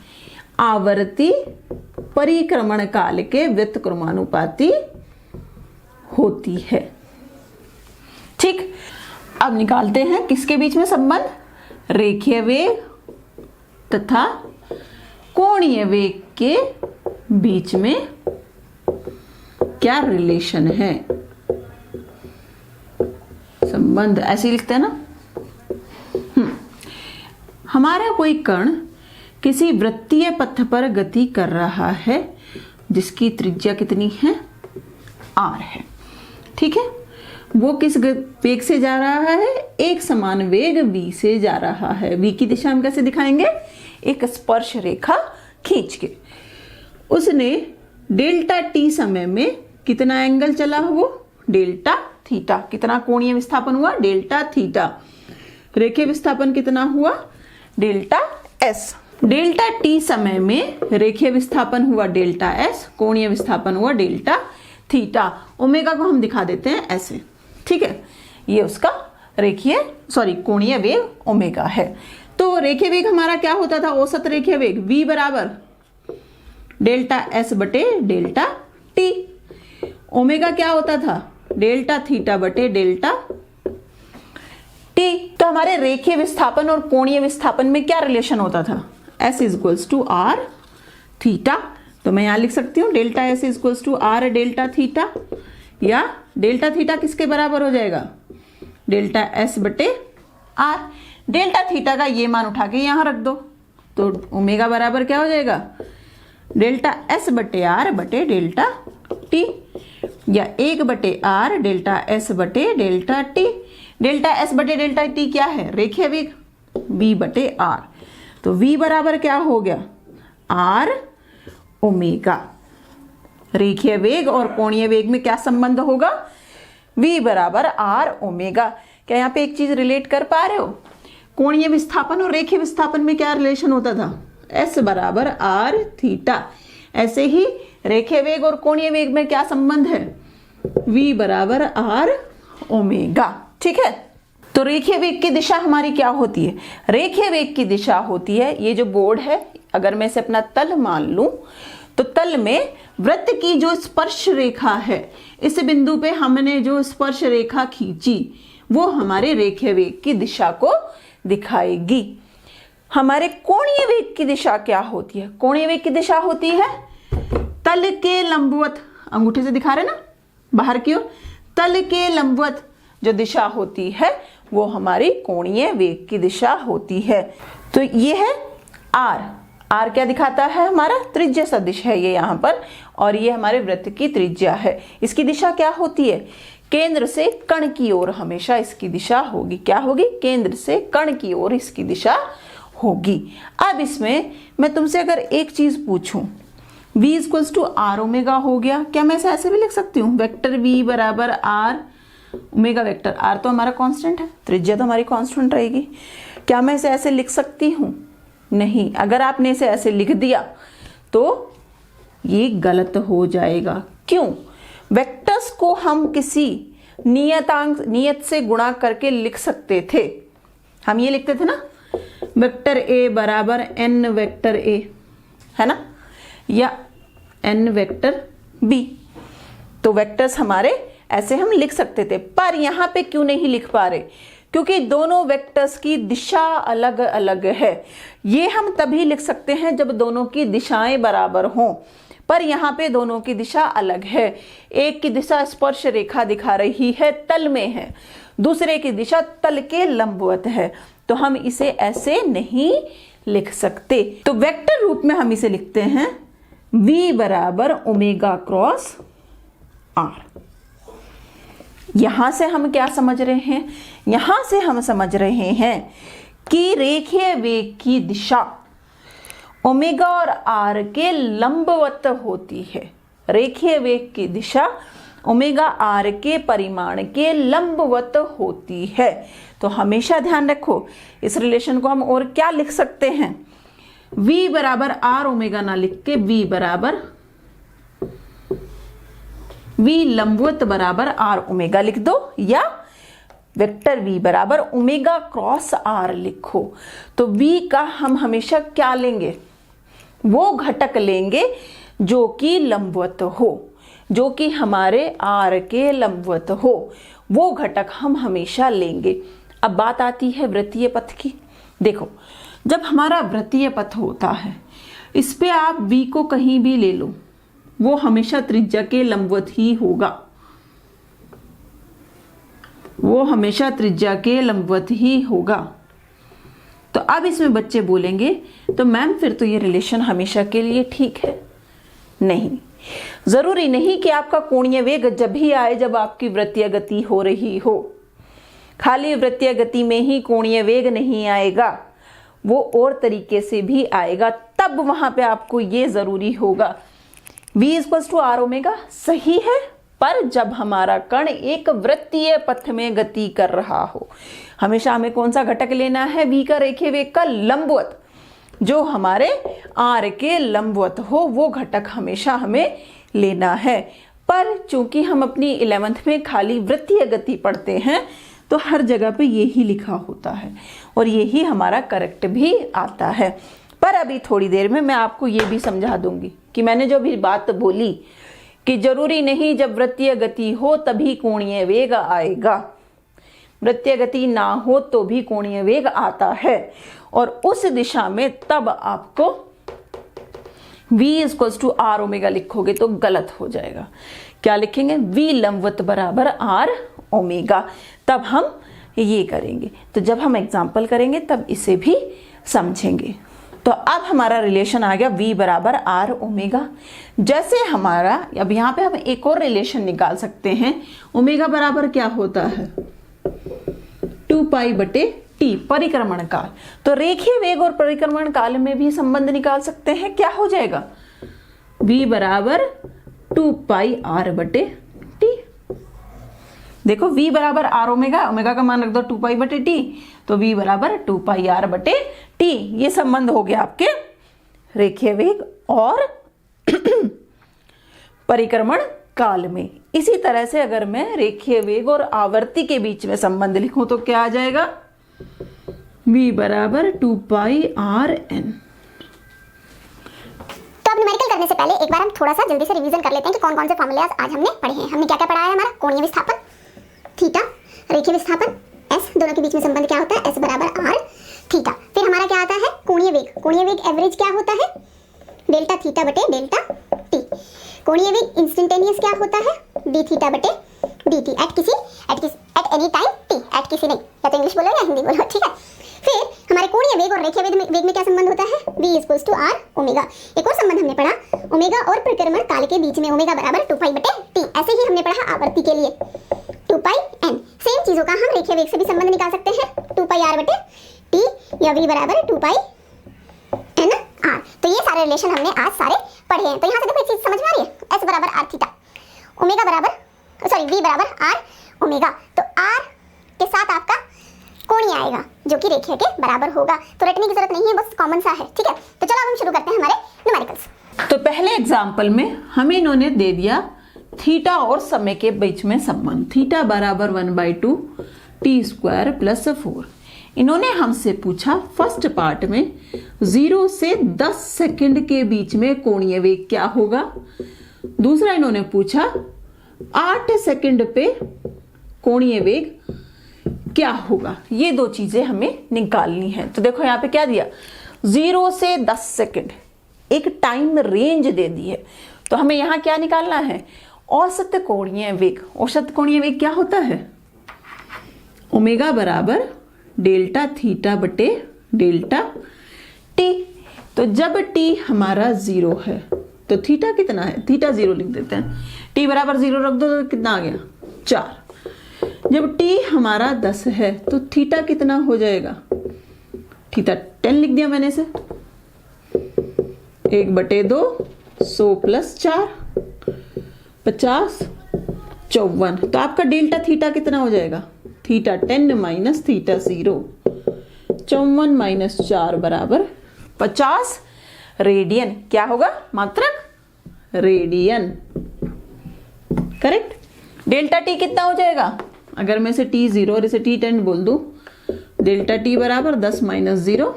आवर्ती परिक्रमण काल के व्युत्क्रमानुपाती होती है। ठीक, अब निकालते हैं किसके बीच में संबंध, रेखीय वेग तथा कोणीय वेग के बीच में क्या रिलेशन है, संबंध ऐसे लिखते हैं ना। हमारा कोई कण किसी वृत्तीय पथ पर गति कर रहा है जिसकी त्रिज्या कितनी है, r है, ठीक है। वो किस वेग से जा रहा है, एक समान वेग v से जा रहा है। v की दिशा हम कैसे दिखाएंगे, एक स्पर्श रेखा खींच के। उसने डेल्टा t समय में कितना एंगल चला, वो डेल्टा थीटा। कितना कोणीय विस्थापन हुआ, डेल्टा थीटा। रेखीय विस्थापन कितना हुआ, डेल्टा s। डेल्टा t समय में रेखीय विस्थापन हुआ डेल्टा s, कोणीय विस्थापन हुआ डेल्टा थीटा। ओमेगा को हम दिखा देते हैं ऐसे, ठीक है। ये उसका रेखीय कोणीय वेग ओमेगा है। तो रेखीय वेग हमारा क्या होता था, औसत रेखीय वेग v बराबर डेल्टा s बटे डेल्टा t। ओमेगा क्या होता था, डेल्टा थीटा बटे डेल्टा टी। तो हमारे रेखीय विस्थापन और कोणीय विस्थापन में क्या रिलेशन होता था, S equals to R theta. तो मैं यहां लिख सकती हूँ delta S equals to R delta theta, या डेल्टा थीटा किसके बराबर हो जाएगा, डेल्टा S बटे आर। डेल्टा थीटा का ये मान उठा के यहां रख दो, तो ओमेगा बराबर क्या हो जाएगा, डेल्टा S बटे आर बटे डेल्टा टी, या 1 बटे आर डेल्टा S बटे डेल्टा टी। डेल्टा S बटे डेल्टा टी क्या है, रेखीय वेग, V बटे आर। तो V बराबर क्या हो गया, आर ओमेगा। रेखीय वेग और कोणीय वेग में क्या संबंध होगा, V बराबर आर ओमेगा। क्या यहाँ पे एक चीज रिलेट कर पा रहे हो, कोणीय विस्थापन और रेखीय विस्थापन में क्या रिलेशन होता था, S बराबर आर थीटा। ऐसे ही रेखीय वेग और कोणीय वेग में क्या संबंध है, V बराबर आर ओमेगा। ठीक है, तो रेखीय वेग की दिशा हमारी क्या होती है, रेखीय वेग की दिशा होती है, ये जो बोर्ड है अगर मैं इसे अपना तल मान लूं, तो तल में वृत्त की जो स्पर्श रेखा है, इस बिंदु पे हमने जो स्पर्श रेखा खींची वो हमारे रेखीय वेग की दिशा को दिखाएगी। हमारे कोणीय वेग की दिशा क्या होती है, कोणीय वेग की दिशा होती है तल के लंबवत, अंगूठे से दिखा रहे ना बाहर की ओर, तल के लंबवत जो दिशा होती है वो हमारी कोणीय वेग की दिशा होती है। तो ये है आर, आर क्या दिखाता है, हमारा त्रिज्या सदिश है ये यहाँ पर, और ये हमारे वृत्त की त्रिज्या है। इसकी दिशा क्या होती है, केंद्र से कण की ओर हमेशा इसकी दिशा होगी, क्या होगी, केंद्र से कण की ओर इसकी दिशा होगी। अब इसमें मैं तुमसे अगर एक चीज पूछूं, v equals to R omega हो गया, क्या मैं इसे ऐसे भी लिख सकती हूँ, वेक्टर v बराबर आर ओमेगा वेक्टर, आर तो हमारा कांस्टेंट है, त्रिज्या तो हमारी कांस्टेंट रहेगी, क्या मैं इसे ऐसे लिख सकती हूँ, नहीं। अगर आपने इसे ऐसे लिख दिया तो ये गलत हो जाएगा। क्यों, वेक्टर्स को हम किसी नियत से गुणा करके लिख सकते थे। हम ये लिखते थे ना, वेक्टर a बराबर n वेक्टर a, है ना, या n वेक्टर b। तो वेक्टर्स हमारे ऐसे हम लिख सकते थे, पर यहां पे क्यों नहीं लिख पा रहे, क्योंकि दोनों वेक्टर्स की दिशा अलग अलग है। ये हम तभी लिख सकते हैं जब दोनों की दिशाएं बराबर हों, पर यहाँ पे दोनों की दिशा अलग है। एक की दिशा स्पर्श रेखा दिखा रही है, तल में है, दूसरे की दिशा तल के लंबवत है, तो हम इसे ऐसे नहीं लिख सकते। तो वेक्टर रूप में हम इसे लिखते हैं v बराबर ओमेगा क्रॉस आर। यहां से हम क्या समझ रहे हैं, यहां से हम समझ रहे हैं कि रेखीय वेग की दिशा ओमेगा और आर के लंबवत होती है। रेखीय वेग की दिशा ओमेगा आर के परिमाण के लंबवत होती है। तो हमेशा ध्यान रखो, इस रिलेशन को हम और क्या लिख सकते हैं, v बराबर आर ओमेगा ना लिख के v बराबर v लंबवत बराबर आर ओमेगा लिख दो, या वेक्टर v बराबर ओमेगा क्रॉस आर लिखो। तो v का हम हमेशा क्या लेंगे, वो घटक लेंगे जो कि लंबवत हो, जो कि हमारे r के लंबवत हो, वो घटक हम हमेशा लेंगे। अब बात आती है वृत्तीय पथ की। देखो, जब हमारा वृत्तीय पथ होता है, इस पे आप v को कहीं भी ले लो, वो हमेशा त्रिज्या के लंबवत ही होगा, वो हमेशा त्रिज्या के लंबवत ही होगा। तो अब इसमें बच्चे बोलेंगे तो मैम फिर तो ये रिलेशन हमेशा के लिए ठीक है। नहीं, जरूरी नहीं कि आपका कोणीय वेग जब भी आए जब आपकी वृत्तीय गति हो रही हो। खाली वृत्तीय गति में ही कोणीय वेग नहीं आएगा, वो और तरीके से भी आएगा, तब वहां पे आपको ये जरूरी होगा। v equals to R omega सही है, पर जब हमारा कण एक वृत्तीय पथ में गति कर रहा हो, हमेशा हमें कौन सा घटक लेना है, v का रेखीय वेग का लंबवत, जो हमारे r के लंबवत हो, वो घटक हमेशा हमें लेना है। पर चूंकि हम अपनी 11th में खाली वृत्तीय गति पढ़ते हैं, तो हर जगह पे यही लिखा होता है और यही हमारा करेक्ट भी आता है। पर अभी थोड़ी देर में मैं आपको ये भी समझा दूंगी कि मैंने जो भी बात बोली कि जरूरी नहीं जब वृत्तीय गति हो तभी कोणीय वेग आएगा, वृत्तीय गति ना हो तो भी कोणीय वेग आता है। और उस दिशा में तब आपको v equals to R omega लिखोगे तो गलत हो जाएगा। क्या लिखेंगे? v लंबवत बराबर आर ओमेगा। तब हम ये करेंगे, तो जब हम एग्जाम्पल करेंगे तब इसे भी समझेंगे। तो अब हमारा रिलेशन आ गया v बराबर आर ओमेगा। जैसे हमारा अब यहाँ पे हम एक और रिलेशन निकाल सकते हैं। ओमेगा बराबर क्या होता है? 2 पाई बटे टी, परिक्रमण काल। तो रेखीय वेग और परिक्रमण काल में भी संबंध निकाल सकते हैं। क्या हो जाएगा? v बराबर 2 पाई आर बटे टी। देखो v बराबर आर ओमेगा, ओमेगा का मान रख दो 2 पाई बटे टी, तो v बराबर 2 पाई आर बटे टी। ये संबंध हो गया आपके रेखीय वेग और परिक्रमण काल में। इसी तरह से अगर मैं रेखीय वेग और आवर्ती के बीच में संबंध लिखूं तो क्या आ जाएगा? v बराबर 2 पाई आर एन। तो अब न्यूमेरिकल करने से पहले एक बार हम थोड़ा सा जल्दी से रिवीजन कर लेते हैं कि कौन कौन से फॉर्मूले आज हमने पढ़े हैं। हमने क्या क्या पढ़ा है? हमारा कोणीय विस्थापन थीटा, रेखीय विस्थापन एस, दोनों के बीच में संबंध क्या होता है? एस बराबर आर थीटा। फिर हमारा क्या आता है? कोणीय वेग। कोणीय वेग एवरेज क्या होता है? डेल्टा थीटा बटे डेल्टा टी। कोणीय वेग इंस्टेंटेनियस क्या होता है? डी थीटा बटे D T at any time T, at किसी नहीं, या तो इंग्लिश बोलो या हिंदी बोलो, ठीक है। फिर हमारे कोणीय वेग और रेखीय वेग में क्या संबंध होता है? v equals to R omega. एक और संबंध हमने पढ़ा, ओमेगा और परिक्रमण काल के बीच में ओमेगा बराबर 2 पाई बटे टी। ऐसे ही हमने पढ़ा आवर्ती के लिए 2 पाई एन। सेम चीजों का हम रेखीय वेग से भी संबंध निकाल सकते हैं, 2 पाई आर बटे टी या v बराबर 2 पाई एन आर। तो ये सारे रिलेशन हमने आज सारे पढ़े हैं। तो यहाँ से देखो एक चीज समझ में आ रही है? एस बराबर आर थीटा, ओमेगा बराबर v बराबर आर ओमेगा। तो r के साथ आपका कोणीय आएगा जो कि रेखीय के बराबर होगा। तो रटने की जरूरत नहीं है, बस कॉमन सा है, ठीक है। तो चलो अब हम शुरू करते हैं हमारे न्यूमेरिकल्स। तो पहले एग्जाम्पल में हमें इन्होंने दे दिया थीटा और समय के बीच में संबंध, थीटा बराबर 1/2 टी स्क्वायर प्लस 4। इन्होंने हमसे पूछा फर्स्ट पार्ट में 0 से 10 सेकंड के बीच में कोणीय वेग क्या होगा। दूसरा इन्होंने पूछा 8 सेकंड पे कोणीय वेग क्या होगा। ये दो चीजें हमें निकालनी है। तो देखो यहाँ पे क्या दिया? 0 से 10 सेकंड एक टाइम रेंज दे दी है। तो हमें यहाँ क्या निकालना है? औसत कोणीय वेग। औसत कोणीय वेग क्या होता है? ओमेगा बराबर डेल्टा थीटा बटे डेल्टा टी। तो जब टी हमारा 0 है तो थीटा कितना है? थीटा 0 लिख देते हैं। टी बराबर 0 रख दो तो कितना आ गया? 4। जब टी हमारा 10 है तो थीटा कितना हो जाएगा? थीटा 10 लिख दिया मैंने से, 1/2 100 प्लस 4 50 54। तो आपका डेल्टा थीटा कितना हो जाएगा? थीटा 10 माइनस थीटा 0, 54 माइनस 4 बराबर 50 रेडियन। क्या होगा? मात्रक रेडियन, करेक्ट। डेल्टा टी कितना हो जाएगा? अगर मैं इसे t0 और इसे t10 बोल दूं, डेल्टा t बराबर 10 माइनस 0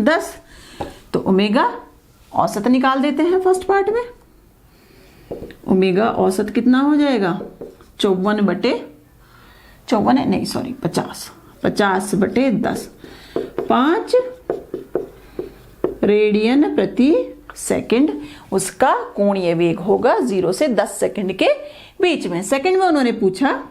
10। तो ओमेगा औसत निकाल देते हैं फर्स्ट पार्ट में। ओमेगा औसत कितना हो जाएगा? 50 बटे 10, 5 रेडियन प्रति सेकंड उसका कोणीय वेग होगा 0 से 10 सेकंड के बीच में। सेकंड में उन्होंने पूछा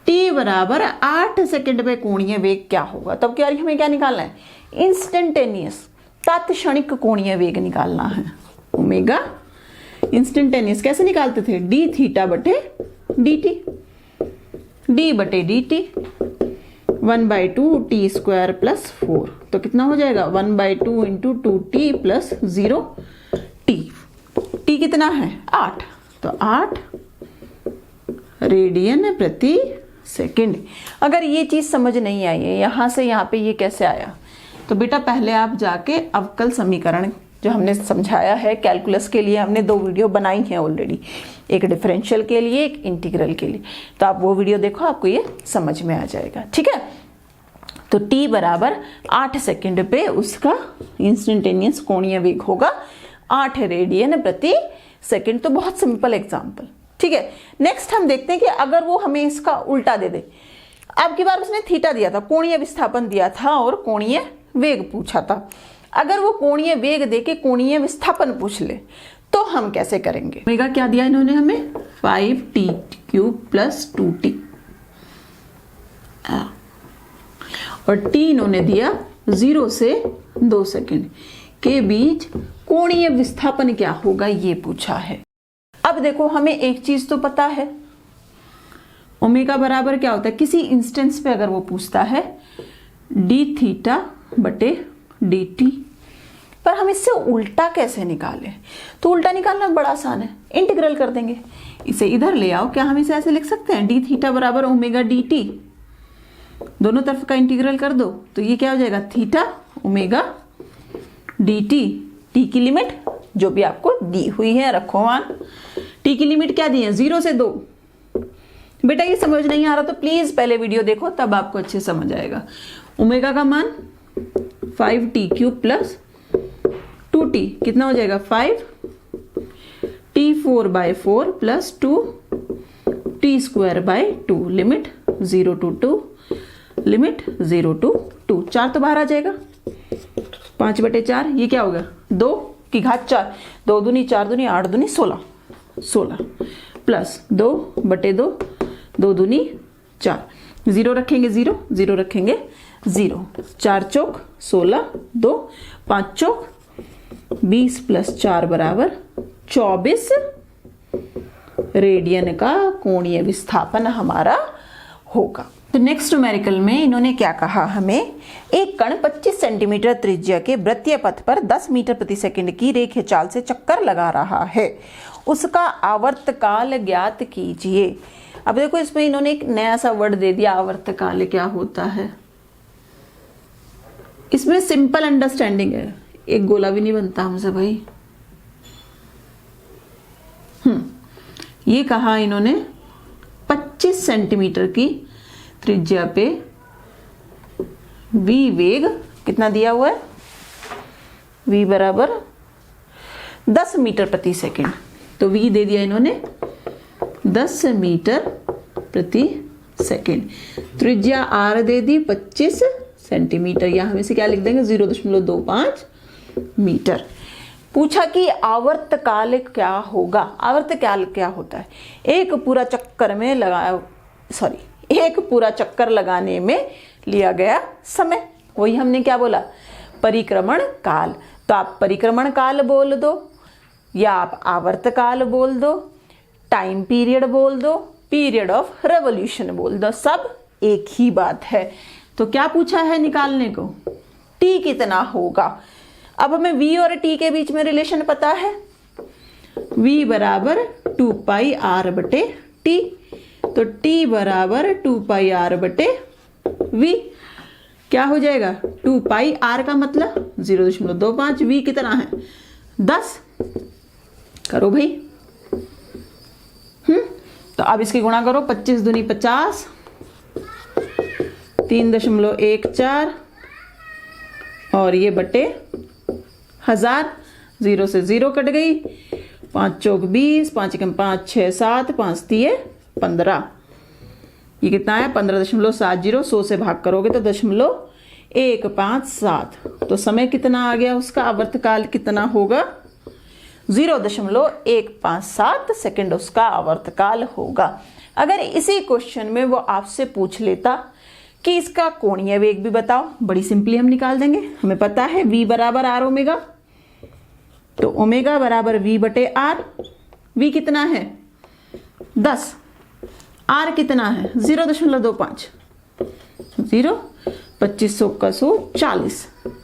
t बराबर 8 सेकंड पे कोणीय वेग क्या होगा। तब क्या हमें क्या निकालना है? इंस्टेंटेनियस, तात्क्षणिक कोणीय वेग निकालना है। ओमेगा इंस्टेंटेनियस कैसे निकालते थे? डी थीटा बटे डी टी, डी बटे D T 1/2 T square plus 4। तो कितना हो जाएगा? 1/2 into 2t plus 0 T. T कितना है? 8। तो 8 रेडियन प्रति सेकंड। अगर ये चीज समझ नहीं आई है यहां से यहां पे ये कैसे आया, तो बेटा पहले आप जाके अवकल समीकरण जो हमने समझाया है कैलकुलस के लिए, हमने 2 वीडियो बनाई हैं ऑलरेडी, एक डिफरेंशियल के लिए एक इंटीग्रल के लिए। तो आप वो वीडियो देखो, आपको ये समझ में आ जाएगा, ठीक है। तो t बराबर 8 सेकंड पे उसका इंस्टेंटेनियस कोणीय वेग होगा 8 रेडियन प्रति सेकंड। तो बहुत सिंपल एग्जांपल, ठीक है। नेक्स्ट हम देखते हैं कि अगर वो हमें इसका उल्टा दे दे। अब की बार उसने थीटा दिया था, कोणीय विस्थापन दिया था और कोणीय वेग पूछा था। अगर वो कोणीय वेग देके कोणीय विस्थापन पूछ ले तो हम कैसे करेंगे? ओमेगा क्या दिया इन्होंने हमें? 5t³ + 2t, और t इन्होंने दिया 0 से 2 सेकंड के बीच कोणीय विस्थापन क्या होगा ये पूछा है। अब देखो हमें एक चीज तो पता है, ओमेगा बराबर क्या होता है किसी इंस्टेंस पे अगर वो पूछता है dθ/dt, पर हम इससे उल्टा कैसे निकालें? तो उल्टा निकालना बड़ा आसान है, इंटीग्रल कर देंगे। इसे इधर ले आओ, क्या हम इसे ऐसे लिख सकते हैं dθ = ω/dt, दोनों तरफ का इंटीग्रल कर दो तो ये क्या हो जाएगा θ ω/dt। t की लिमिट जो भी आपको दी हुई है रखो मान। t की लिमिट क्या दी है? 0 से 2। बेटा ये समझ नहीं आ रहा तो प्लीज पहले वीडियो देखो, तब आपको अच्छे समझ आएगा। ओमेगा का मान 5t³ + 2t कितना हो जाएगा? 5t4/4 + 2t²/2 limit 0 to 2 limit 0 to 2। 4 तो बाहर आ जाएगा, 5/4 ये क्या होगा? 2 की घात 4, 2 दूनी 4 दूनी 8 दूनी 16, 16 प्लस 2/2, 2 दूनी 4, 0 रखेंगे 0, 0 रखेंगे 0, 4 चौक 16, 2 5 चौक 20 + 4 = 24 रेडियन का कोणीय विस्थापन हमारा होगा। तो नेक्स्ट न्यूमेरिकल में इन्होंने क्या कहा हमें? एक कण 25 सेंटीमीटर त्रिज्या के वृत्तीय पथ पर 10 मीटर प्रति सेकंड की रेखीय चाल से चक्कर लगा रहा है, उसका आवर्तकाल ज्ञात कीजिए। अब देखो इसमें इन्होंने एक नया सा वर्ड दे दिया, आवर्तकाल क्या होता है। इसमें सिंपल अंडरस्टैंडिंग है, एक गोला भी नहीं बनता हमसे भाई। ये कहा इन्होंने 25 सेंटीमीटर की त्रिज्या पे v वेग कितना दिया हुआ है? v बराबर 10 मीटर प्रति सेकंड। तो v दे दिया इन्होंने 10 मीटर प्रति सेकंड। त्रिज्या r दे दी 25 सेंटीमीटर, या हम इसे क्या लिख देंगे? 0.25 मीटर। पूछा कि आवर्तकाल क्या होगा। आवर्तकाल क्या होता है? एक पूरा चक्कर लगाने में लिया गया समय, वही हमने क्या बोला? परिक्रमण काल। तो आप परिक्रमण काल बोल दो या आप आवर्तकाल बोल दो, टाइम पीरियड बोल दो, पीरियड ऑफ रेवोल्यूशन बोल दो, सब एक ही बात है। तो क्या पूछा है निकालने को? t कितना होगा। अब हमें v और t के बीच में रिलेशन पता है, v बराबर 2πr/t, तो t बराबर 2πr/v। क्या हो जाएगा? 2πr का मतलब 0.25, v कितना है? 10। करो भाई। तो अब इसकी गुणा करो, 25 दूनी 50, 3.14 और ये बटे 1000, 0 से 0 कट गई, 5 चौक 20, 5 एकम 5, 6 7, 5 तिये 15। ये कितना है? 15.70। 100 से भाग करोगे तो 0.157। तो समय कितना आ गया उसका? आवर्तकाल कितना होगा? 0.157 सेकंड उसका आवर्तकाल होगा। अगर इसी क्वेश्चन में वो आपसे पूछ लेता कि इसका कोणीय वेग भी बताओ, बड़ी सिंपली हम निकाल देंगे। हमें पता है v बराबर r ओमेगा, तो ओमेगा बराबर v/r। v कितना है? 10। r कितना है? 0.25। 0 2500 का 100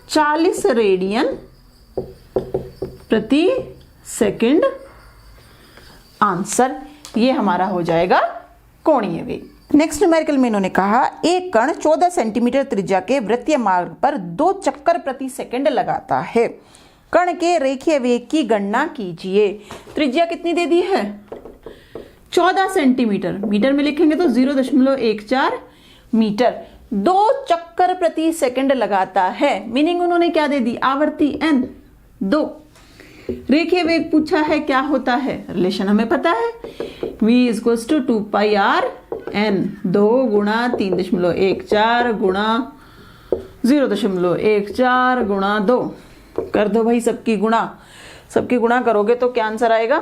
40 रेडियन प्रति सेकंड आंसर। ये हमारा हो जाएगा कोणीय वेग। नेक्स्ट न्यूमेरिकल में इन्होंने कहा एक कण 14 सेंटीमीटर त्रिज्या के वृत्तीय मार्ग पर 2 चक्कर प्रति सेकंड लगाता है, कण के रेखीय वेग की गणना कीजिए। त्रिज्या कितनी दे दी है? 14 सेंटीमीटर, मीटर में लिखेंगे तो 0.14 मीटर। 2 चक्कर प्रति सेकंड लगाता है, मीनिंग उन्होंने क्या दे दी? आवर्ती n 2। रेखीय वेग पूछा है, क्या होता है, रिलेशन हमें पता है, v equals to 2 pi R N, 2 गुणा 3.14 गुणा 0.14 गुणा 2 कर दो भाई सबकी गुणा करोगे तो क्या आंसर आएगा,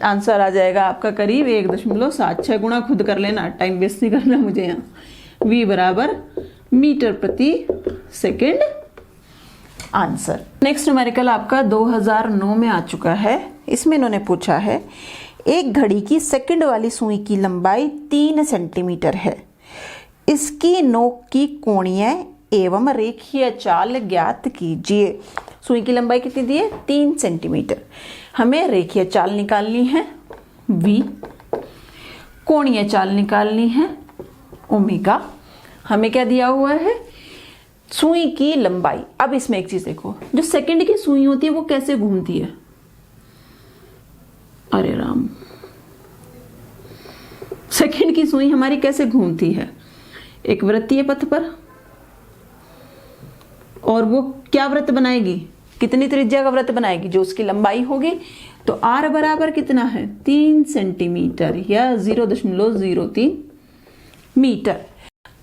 आंसर आ जाएगा आपका करीब 1.76 गुणा, खुद कर लेना, टाइम वेस्ट नहीं करना मुझे यहाँ। v बराबर मीटर प्रति सेकेंड आंसर। नेक्स्ट न्यूमेरिकल आपका 2009 में आ चुका है। इसमें इन्होंने पूछा है एक घड़ी की सेकंड वाली सुई की लंबाई 3 सेंटीमीटर है, इसकी नोक की कोणीय एवं रेखीय चाल ज्ञात कीजिए। सुई की लंबाई कितनी दी है, 3 सेंटीमीटर। हमें रेखीय चाल निकालनी है v, कोणीय चाल निकालनी है ओमेगा। हमें क्या दिया हुआ है, सुई की लंबाई। अब इसमें एक चीज देखो, जो सेकंड की सुई होती है वो कैसे घूमती है, अरे राम, सेकंड की सुई हमारी कैसे घूमती है, एक वृत्तीय पथ पर, और वो क्या वृत्त बनाएगी, कितनी त्रिज्या का वृत्त बनाएगी, जो उसकी लंबाई होगी। तो r बराबर कितना है, 3 सेंटीमीटर या 0.03 मीटर।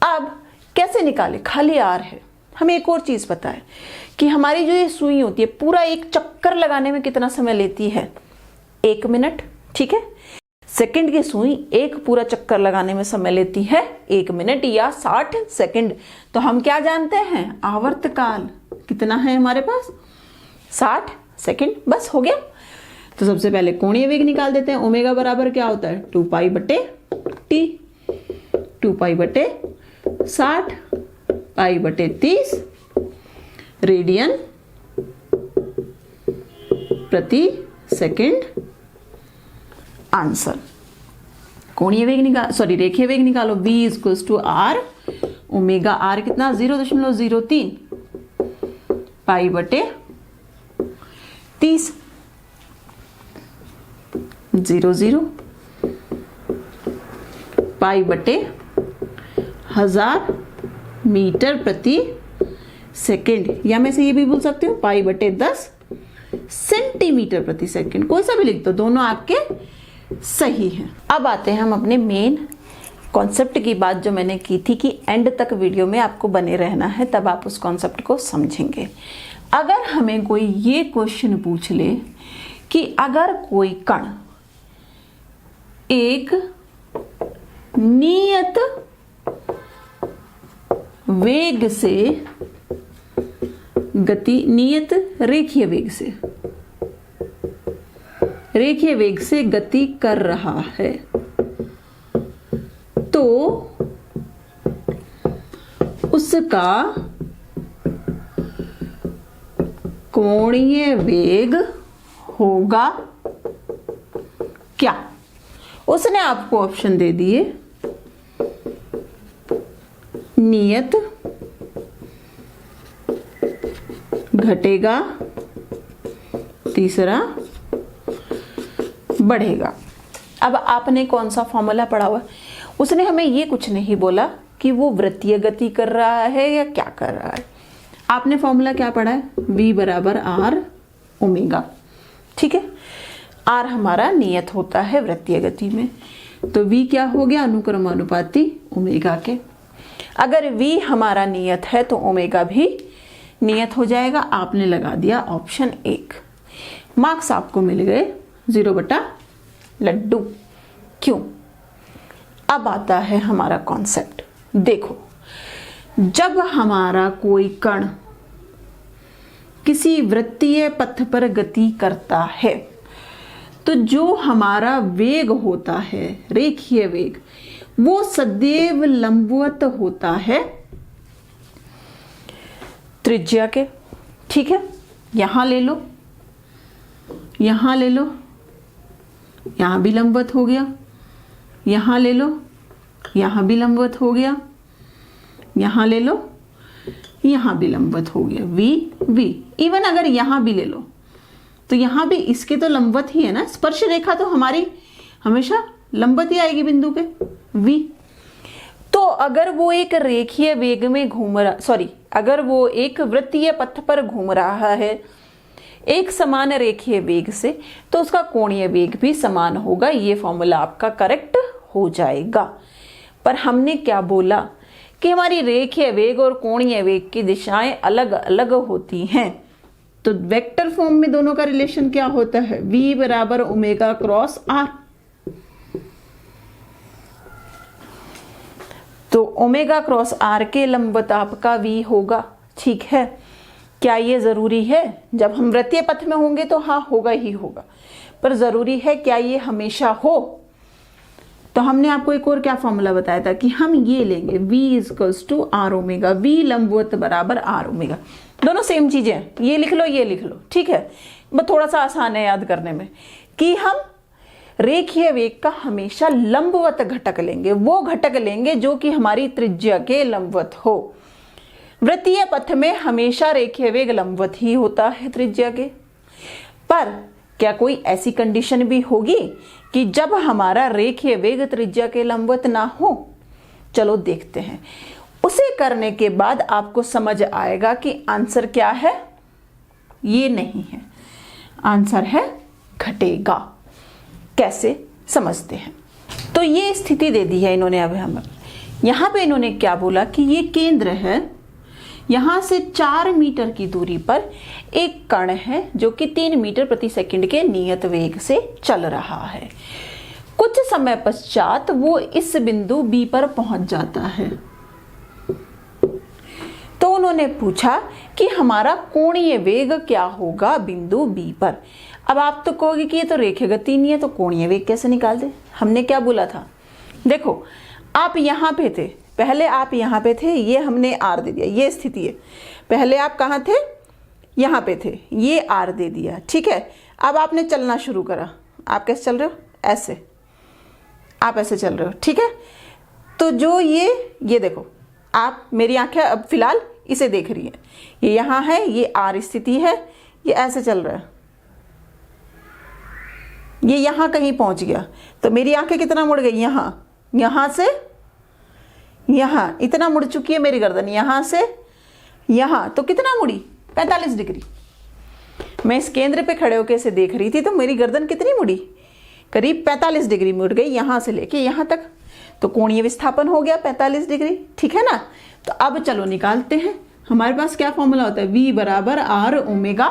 अब कैसे निकाले, खाली r है। हमें एक और चीज पता है कि हमारी जो ये सुई होती है पूरा एक चक्कर लगाने में कितना समय लेती है, 1 मिनट, ठीक है। सेकंड की सुई एक पूरा चक्कर लगाने में समय लेती है 1 मिनट या 60 सेकंड। तो हम क्या जानते हैं, आवर्तकाल कितना है हमारे पास, 60 सेकंड, बस हो गया। तो सबसे पहले कोणीय वेग निकाल देते हैं। ओमेगा बराबर क्या होता है, 2 पाई बटे टी, 2 पाई बटे 60 पाई बटे 30 रेडियन प्रति सेकंड आंसर। कोणीय वेग रेखीय वेग निकालो, v equals to R, omega r कितना 0.03 पाई बटे 30, 0 पाई बटे 1000 मीटर प्रति सेकंड, या मैं से ये भी बोल सकती हूँ पाई बटे 10 सेंटीमीटर प्रति सेकंड, कोई सा भी लिख दो, दोनों आपके सही है। अब आते हैं हम अपने मेन कॉन्सेप्ट की बात, जो मैंने की थी कि एंड तक वीडियो में आपको बने रहना है, तब आप उस कॉन्सेप्ट को समझेंगे। अगर हमें कोई ये क्वेश्चन पूछ ले कि अगर कोई कण एक नियत वेग से नियत रेखीय वेग से गति कर रहा है, तो उसका कोणीय वेग होगा क्या। उसने आपको ऑप्शन दे दिए, नियत, घटेगा, तीसरा बढ़ेगा। अब आपने कौन सा फॉर्मूला पढ़ा हुआ, उसने हमें ये कुछ नहीं बोला कि वो वृत्तीय गति कर रहा है या क्या कर रहा है। आपने फॉर्मूला क्या पढ़ा है, v बराबर आर ओमेगा, ठीक है। r हमारा नियत होता है वृत्तीय गति में, तो v क्या हो गया, अनुक्रमानुपाती ओमेगा के। अगर v हमारा नियत है तो ओमेगा भी नियत हो जाएगा। आपने लगा दिया ऑप्शन 1, मार्क्स आपको मिल गए 0 बटा लड्डू। क्यों, अब आता है हमारा कॉन्सेप्ट। देखो, जब हमारा कोई कण किसी वृत्तीय पथ पर गति करता है, तो जो हमारा वेग होता है, रेखीय वेग, वो सदैव लंबवत होता है त्रिज्या के, ठीक है। यहां ले लो, यहां ले लो, यहां भी लंबवत हो गया, यहां ले लो, यहां भी लंबवत हो गया, यहां ले लो, यहां भी लंबवत हो गया, v। इवन अगर यहां भी ले लो तो यहां भी इसके तो लंबवत ही है ना, स्पर्श रेखा तो हमारी हमेशा लंबवत ही आएगी बिंदु पे v। तो अगर वो एक रेखीय वेग में घूम रहा, अगर वो एक वृत्तीय पथ पर घूम रहा है एक समान रेखीय वेग से, तो उसका कोणीय वेग भी समान होगा। ये फॉर्मूला आपका करेक्ट हो जाएगा। पर हमने क्या बोला कि हमारी रेखीय वेग और कोणीय वेग की दिशाएं अलग अलग होती हैं। तो वेक्टर फॉर्म में दोनों का रिलेशन क्या होता है? v बराबर ओमेगा क्रॉस r। तो ओमेगा क्रॉस r के लंबवत आपका v होगा। ठीक है, क्या ये जरूरी है? जब हम वृत्तीय पथ में होंगे तो हाँ होगा ही होगा, पर जरूरी है क्या ये हमेशा हो? तो हमने आपको एक और क्या फॉर्मूला बताया था कि हम ये लेंगे v equals to R omega, v लंबवत बराबर आर ओमेगा। दोनों सेम चीजें हैं, ये लिख लो ये लिख लो। ठीक है, बस थोड़ा सा आसान है याद करने में कि हम रेखीय वेग का हमेशा लंबवत घटक लेंगे, वो घटक लेंगे जो कि हमारी त्रिज्या के लंबवत हो। वृत्तीय पथ में हमेशा रेखीय वेग लंबवत ही होता है त्रिज्या के। पर क्या कोई ऐसी कंडीशन भी होगी कि जब हमारा रेखीय वेग त्रिज्या के लंबवत ना हो? चलो देखते हैं। उसे करने के बाद आपको समझ आएगा कि आंसर क्या है। ये नहीं है, आंसर है घटेगा। कैसे समझते हैं? तो ये स्थिति दे दी है इन्होंने। अब हम यहां पे इन्होंने क्या बोला कि ये केंद्र है, यहां से 4 मीटर की दूरी पर एक कण है जो कि 3 मीटर प्रति सेकंड के नियत वेग से चल रहा है। कुछ समय पश्चात वो इस बिंदु B पर पहुंच जाता है। तो उन्होंने पूछा कि हमारा कोणीय वेग क्या होगा बिंदु B पर। अब आप तो कहोगे कि ये तो रेखीय गति नहीं है, तो कोणीय वेग कैसे निकाल दे? हमने क्या बोला था? देखो, आप यहां पे थे, पहले आप यहां पे थे, ये हमने R दे दिया, ये स्थिति है। पहले आप कहां थे? यहां पे थे, ये R दे दिया। ठीक है, अब आपने चलना शुरू करा। आप कैसे चल रहे हो? ऐसे, आप ऐसे चल रहे हो। ठीक है, तो जो ये देखो, आप मेरी आंखें अब फिलहाल इसे देख रही हैं। ये यहां है, ये R स्थिति है, ये ऐसे चल रहा है, ये यहां कहीं पहुंच गया। तो मेरी आंखें कितना मुड़ गई? यहां से यहां इतना मुड़ चुकी है मेरी गर्दन, यहां से यहां तो कितना मुड़ी? 45 डिग्री। मैं इस केंद्र पे खड़े होकर इसे देख रही थी, तो मेरी गर्दन कितनी मुड़ी? करीब 45 डिग्री मुड़ गई, यहां से लेके यहां तक। तो कोणीय विस्थापन हो गया 45 डिग्री। ठीक है ना? तो अब चलो निकालते हैं। हमारे पास क्या फॉर्मूला होता है? v बराबर आर ओमेगा।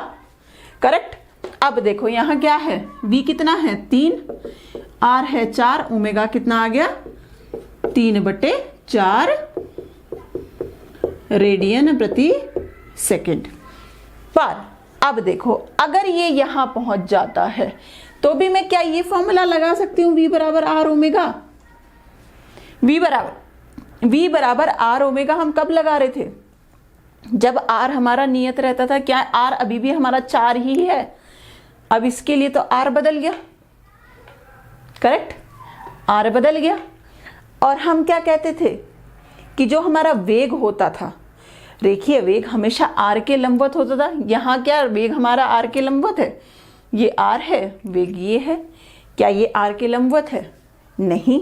करेक्ट। अब देखो यहां क्या है? v कितना है? 3, r है 4, ओमेगा कितना आ गया? 3/4 रेडियन प्रति सेकंड। पर अब देखो, अगर ये यहां पहुंच जाता है तो भी मैं क्या ये फॉर्मूला लगा सकती हूं? v बराबर आर ओमेगा। v बराबर आर ओमेगा हम कब लगा रहे थे? जब r हमारा नियत रहता था। क्या r अभी भी हमारा 4 ही है? अब इसके लिए तो r बदल गया। करेक्ट, r बदल गया। और हम क्या कहते थे कि जो हमारा वेग होता था, रेखीय वेग हमेशा r के लंबवत होता था। यहाँ क्या वेग हमारा r के लंबवत है? ये r है, वेग ये है। क्या ये r के लंबवत है? नहीं।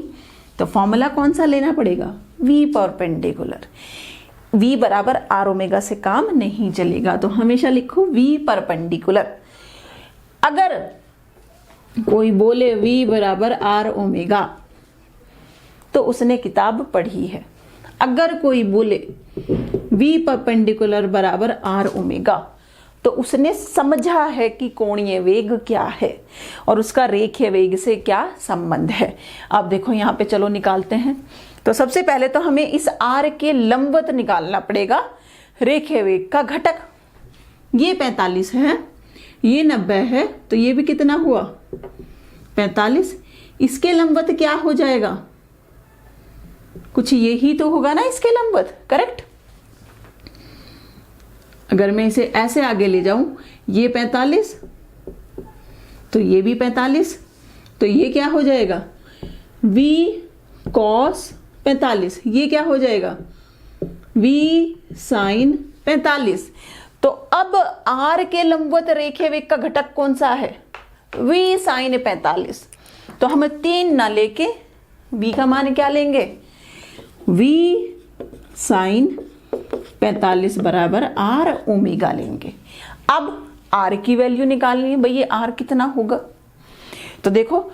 तो फॉर्मूला कौन सा लेना पड़ेगा? v perpendicular. v बराबर आर ओमेगा से काम नहीं चलेगा, तो हमेशा लिखो v परपेंडिकुलर। अगर कोई बोले v बराबर आर ओमेगा तो उसने किताब पढ़ी है। अगर कोई बोले v परपेंडिकुलर बराबर आर ओमेगा तो उसने समझा है कि कोणीय वेग क्या है और उसका रेखीय वेग से क्या संबंध है। अब देखो यहाँ पे चलो निकालते हैं। तो सबसे पहले तो हमें इस r के लंबवत निकालना पड़ेगा रेखीय वेग का घटक। ये 45 है, ये 90 है, तो ये भी कितना हुआ? 45। इसके लंबवत क्या हो जाएगा? कुछ ये ही तो होगा ना इसके लंबवत। करेक्ट। अगर मैं इसे ऐसे आगे ले जाऊं, ये 45, तो ये भी 45, तो ये क्या हो जाएगा? v cos 45। ये क्या हो जाएगा? v sin 45। तो अब r के लंबवत रेखीय वेग का घटक कौन सा है? v sin 45। तो हम 3 ना लेके v का मान क्या लेंगे? v sin 45 बराबर आर ओमेगा लेंगे। अब आर की वैल्यू निकालनी है। भाई ये आर कितना होगा, तो देखो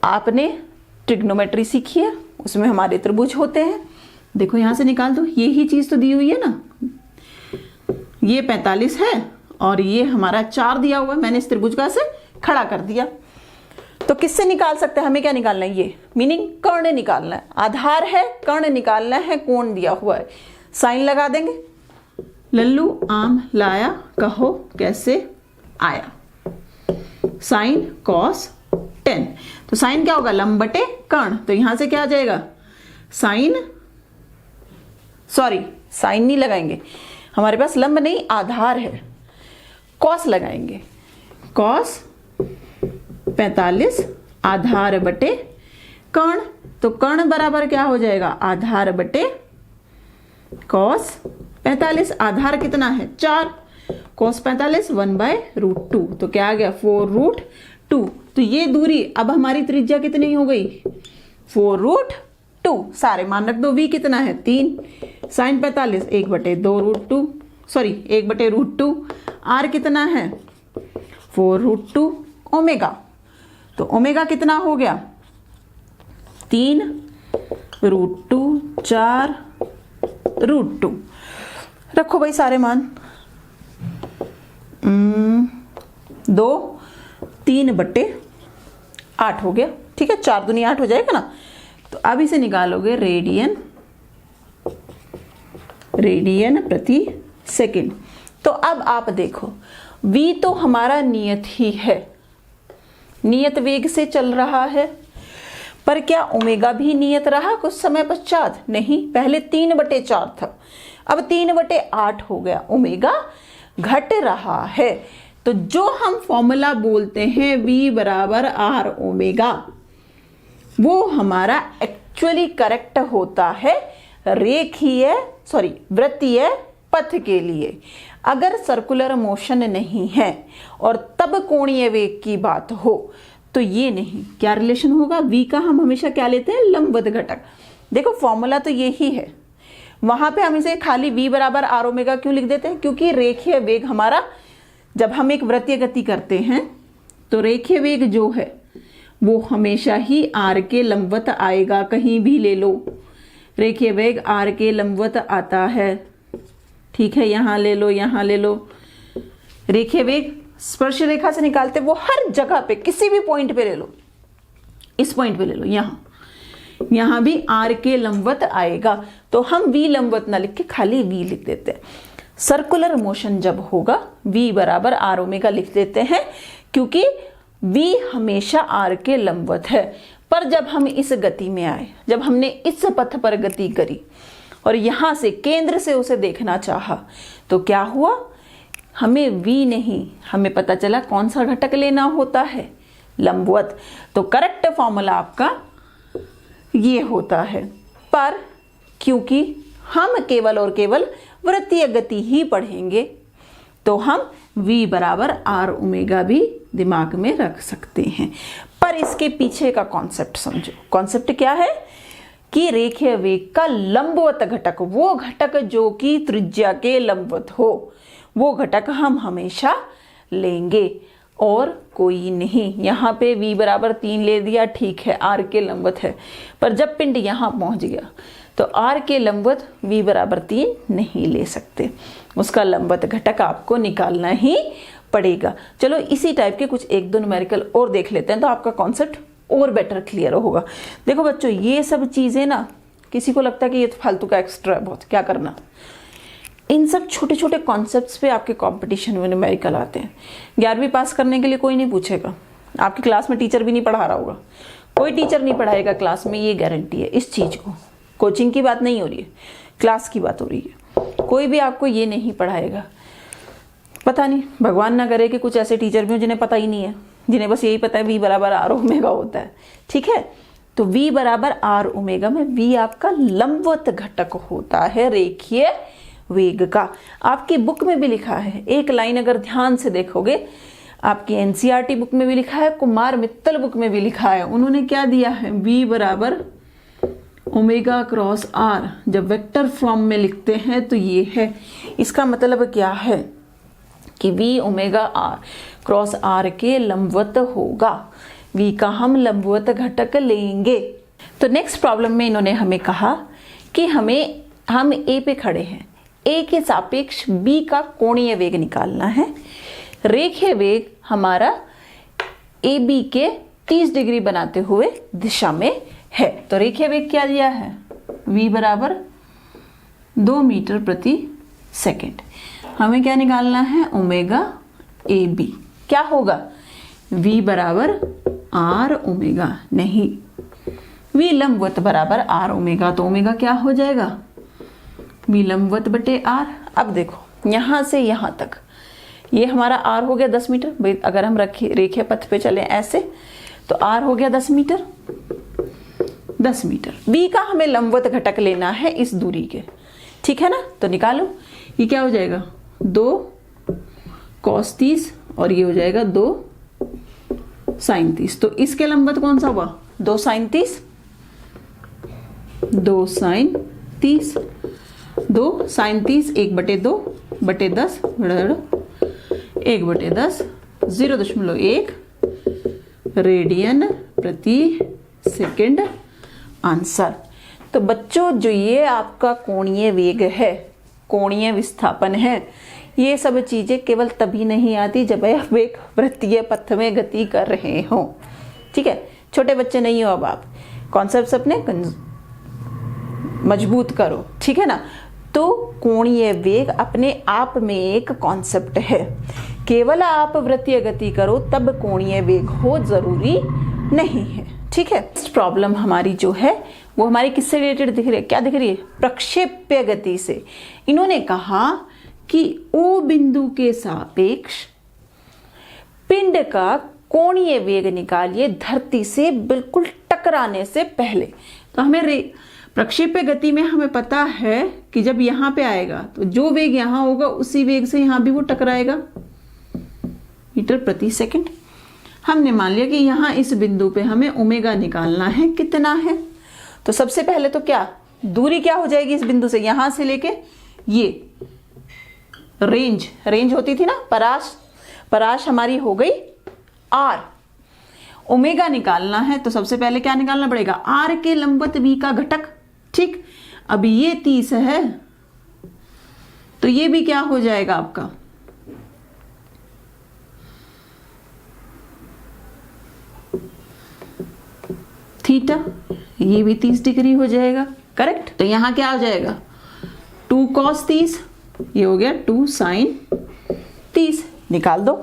आपने ट्रिग्नोमेट्री सीखी है, उसमें हमारे त्रिभुज होते हैं। देखो यहां से निकाल दो, यही चीज तो दी हुई है ना, ये 45 है और ये हमारा 4 दिया हुआ है, मैंने इस त्रिभुज का से खड़ा कर दिया। तो किससे निकाल सकते हैं, हमें क्या निकालना है, ये मीनिंग कर्ण निकालना है, आधार है, कर्ण निकालना है, कोण दिया हुआ है, साइन लगा देंगे। लल्लू आम लाया, कहो कैसे आया, साइन कॉस 10। तो साइन क्या होगा, लंब बटे कर्ण, तो यहां से क्या आ जाएगा, साइन नहीं लगाएंगे, हमारे पास लंब नहीं आधार है, कॉस लगाएंगे, कॉस 45 आधार बटे कर्ण। तो कर्ण बराबर क्या हो जाएगा, आधार बटे कॉस 45, आधार कितना है 4, कॉस 45 1/√2, तो क्या आ गया 4√2। तो ये दूरी अब हमारी त्रिज्या कितनी हो गई, 4√2। सारे मान रख दो, v कितना है 3, साइन 45 1/√2, r कितना है 4√2 ओमेगा। तो ओमेगा कितना हो गया 3√2 4√2। रखो भाई सारे मान, 2 3/8 हो गया, ठीक है, 4 दूनी 8 हो जाएगा ना। तो अब इसे निकालोगे रेडियन प्रति सेकंड। तो अब आप देखो v तो हमारा नियत ही है, नियत वेग से चल रहा है, पर क्या ओमेगा भी नियत रहा कुछ समय पश्चात, नहीं, पहले 3/4 था, अब 3/8 हो गया, ओमेगा घट रहा है। तो जो हम फॉर्मूला बोलते हैं v बराबर r ओमेगा, वो हमारा एक्चुअली करेक्ट होता है वृत्तीय पथ के लिए। अगर सर्कुलर मोशन नहीं है और तब कोणीय वेग की बात हो तो ये नहीं, क्या रिलेशन होगा, v का हम हमेशा क्या लेते हैं, लंबवत घटक। देखो फॉर्मूला तो यही है, वहां पे हम इसे खाली v बराबर r ओमेगा क्यों लिख देते हैं, क्योंकि रेखीय वेग हमारा, जब हम एक वृत्तीय गति करते हैं तो रेखीय वेग जो है वो हमेशा ही r के लंबवत आएगा, कहीं भी ले लो, रेखीय वेग r के लंबवत आता है, ठीक है, यहां ले लो, यहां ले लो। रेखीय वेग स्पर्श रेखा से निकालते वो हर जगह पे किसी भी पॉइंट पे ले लो, इस पॉइंट पे ले लो, यहां भी r के लंबवत आएगा, तो हम v लंबवत ना लिख के खाली v लिख देते हैं। सर्कुलर मोशन जब होगा v बराबर r ओमेगा लिख देते हैं, क्योंकि v हमेशा r के लंबवत है। पर जब हम इस गति में आए, जब हमने इस पथ पर गति करी और यहां से केंद्र से उसे देखना चाहा, तो क्या हुआ, हमें v नहीं, हमें पता चला कौन सा घटक लेना होता है, लंबवत। तो करेक्ट फॉर्मूला आपका ये होता है। पर क्योंकि हम केवल और केवल वृत्तीय गति ही पढ़ेंगे, तो हम v बराबर r ओमेगा भी दिमाग में रख सकते हैं। पर इसके पीछे का कॉन्सेप्ट समझो। कॉन्सेप्ट क्या है कि रेखीय वेग का लंबवत घटक, वो घटक जो कि त्रिज्या के लंबवत हो, वो घटक हम हमेशा लेंगे और कोई नहीं। यहाँ पे v बराबर 3 ले दिया, ठीक है, r के लंबवत है, पर जब पिंड यहाँ पहुंच गया तो r के लंबवत v बराबर 3 नहीं ले सकते, उसका लंबवत घटक आपको निकालना ही पड़ेगा। चलो इसी टाइप के कुछ 1-2 न्यूमेरिकल और देख लेते हैं, तो आपका कॉन्सेप्ट और बेटर क्लियर होगा। देखो बच्चों, ये सब चीजें ना, किसी को लगता है कि ये तो फालतू का एक्स्ट्रा है बहुत, क्या करना, इन सब छोटे छोटे कॉन्सेप्ट्स पे आपके कंपटीशन में न्यूमेरिकल आते हैं। 11वीं पास करने के लिए कोई नहीं पूछेगा, आपकी क्लास में टीचर भी नहीं पढ़ा रहा होगा, कोई टीचर नहीं पढ़ाएगा क्लास में, ये गारंटी है इस चीज को। कोचिंग की बात नहीं हो रही है, क्लास की बात हो रही है। कोई भी आपको ये नहीं पढ़ाएगा। पता नहीं, भगवान ना करे कि कुछ ऐसे टीचर भी हो जिन्हें पता ही नहीं है, जिन्हें बस यही पता है v बराबर r ओमेगा होता है, ठीक है। तो v बराबर r ओमेगा में v आपका लंबवत घटक होता है रेखीय वेग का। आपकी बुक में भी लिखा है, एक लाइन अगर ध्यान से देखोगे, आपकी एनसीईआरटी बुक में भी लिखा है, कुमार मित्तल बुक में भी लिखा है। उन्होंने क्या दिया है, v बराबर ओमेगा क्रॉस r, जब वेक्टर फॉर्म में लिखते हैं तो ये है। इसका मतलब क्या है कि v omega r cross r के लंबवत होगा। v का हम लंबवत घटक लेंगे। तो नेक्स्ट प्रॉब्लम में इन्होंने हमें कहा कि हम a पे खड़े हैं, a के सापेक्ष b का कोणीय वेग निकालना है। रेखीय वेग हमारा ए बी के 30 डिग्री बनाते हुए दिशा में है। तो रेखीय वेग क्या दिया है, v बराबर 2 मीटर प्रति सेकेंड। हमें क्या निकालना है, ओमेगा ए बी। क्या होगा, v बराबर r ओमेगा, नहीं v लंबवत बराबर r ओमेगा, तो ओमेगा क्या हो जाएगा, v लंबवत बटे r। अब देखो यहां से यहां तक ये हमारा r हो गया 10 मीटर। भाई अगर हम रेखीय पथ पे चले ऐसे तो r हो गया 10 मीटर। 10 मीटर v का हमें लंबवत घटक लेना है इस दूरी के, ठीक है ना। तो निकालो, ये क्या हो जाएगा 2 cos 30 और ये हो जाएगा 2 sin 30। तो इसके लंबवत कौन सा हुआ, 2 sin 30, 2 sin 30, 2 sin 30 1/2 बटे 10 1/10 0.1 रेडियन प्रति सेकेंड आंसर। तो बच्चों जो ये आपका कोणीय वेग है, कोणीय विस्थापन है, ये सब चीजें केवल तभी नहीं आती जब आप एक वृत्तीय पथ में गति कर रहे हो, ठीक है। छोटे बच्चे नहीं हो, अब आप कॉन्सेप्ट्स अपने मजबूत करो, ठीक है ना। तो कोणीय वेग अपने आप में एक कॉन्सेप्ट है, केवल आप वृत्तीय गति करो तब कोणीय वेग हो जरूरी नहीं है, ठीक है। नेक्स्ट प्रॉब्लम हमारी जो है वो हमारी किससे रिलेटेड दिख रही है, क्या दिख रही है, प्रक्षेप्य गति से। इन्होंने कहा कि O बिंदु के सापेक्ष पिंड का कोणीय वेग निकालिए धरती से बिल्कुल टकराने से पहले। तो हमें प्रक्षेप्य गति में हमें पता है कि जब यहां पे आएगा तो जो वेग यहां होगा उसी वेग से यहां भी वो टकराएगा, मीटर प्रति सेकंड। हमने मान लिया कि यहां इस बिंदु पे हमें ओमेगा निकालना है, कितना है। तो सबसे पहले तो क्या दूरी क्या हो जाएगी इस बिंदु से, यहां से लेके ये रेंज होती थी ना, पराश हमारी हो गई r। ओमेगा निकालना है तो सबसे पहले क्या निकालना पड़ेगा, r के लंबवत v का घटक, ठीक। अभी ये 30 है तो ये भी क्या हो जाएगा आपका थीटा, ये भी 30 डिग्री हो जाएगा, करेक्ट। तो यहां क्या हो जाएगा 2 cos 30, ये हो गया 2 sin 30। निकाल दो,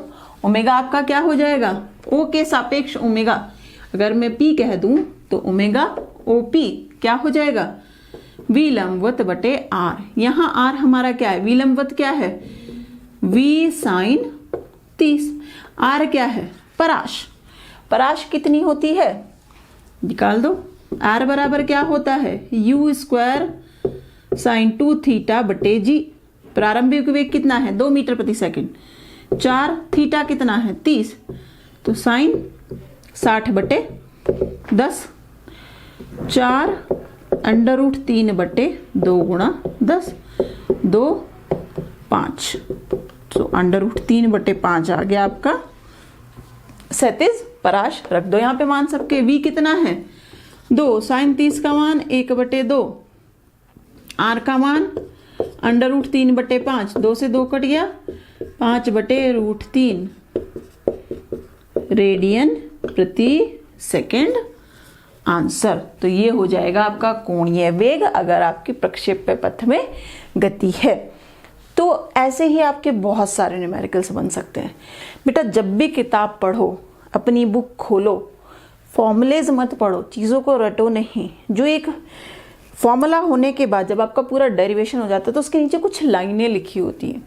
ओमेगा आपका क्या हो जाएगा, O के सापेक्ष ओमेगा, अगर मैं P कह दूं तो ओमेगा OP क्या हो जाएगा, V लंबवत बटे R। यहां R हमारा क्या है, V लंबवत क्या है, V sin 30। R क्या है, पराश कितनी होती है, निकाल दो। R बराबर क्या होता है, U स्क्वायर sin 2 थीटा बटे G। प्रारंभिक वेग कितना है, 2 मीटर प्रति सेकंड। 4 थीटा कितना है 30, तो साइन 60 बटे 10। 4 √3 बटे 2 गुणा 10, 2 5, तो √3 बटे 5 आ गया आपका 37। पराश रख दो यहाँ पे मान सबके। v कितना है 2 sin 30 का मान 1/2, r का मान √3 बटे 5, 2 से 2 कट गया, 5/√3 रेडियन प्रति सेकेंड आंसर। तो ये हो जाएगा आपका कोणीय वेग अगर आपकी प्रक्षेप्य पथ में गति है। तो ऐसे ही आपके बहुत सारे न्यूमेरिकल्स बन सकते हैं। बेटा जब भी किताब पढ़ो, अपनी बुक खोलो, फॉर्मूलेज मत पढ़ो, चीज़ों को रटो नहीं। जो एक फॉर्मूला होने के बाद जब आपका पूरा डेरिवेशन हो जाता है तो उसके नीचे कुछ लाइनें लिखी होती हैं।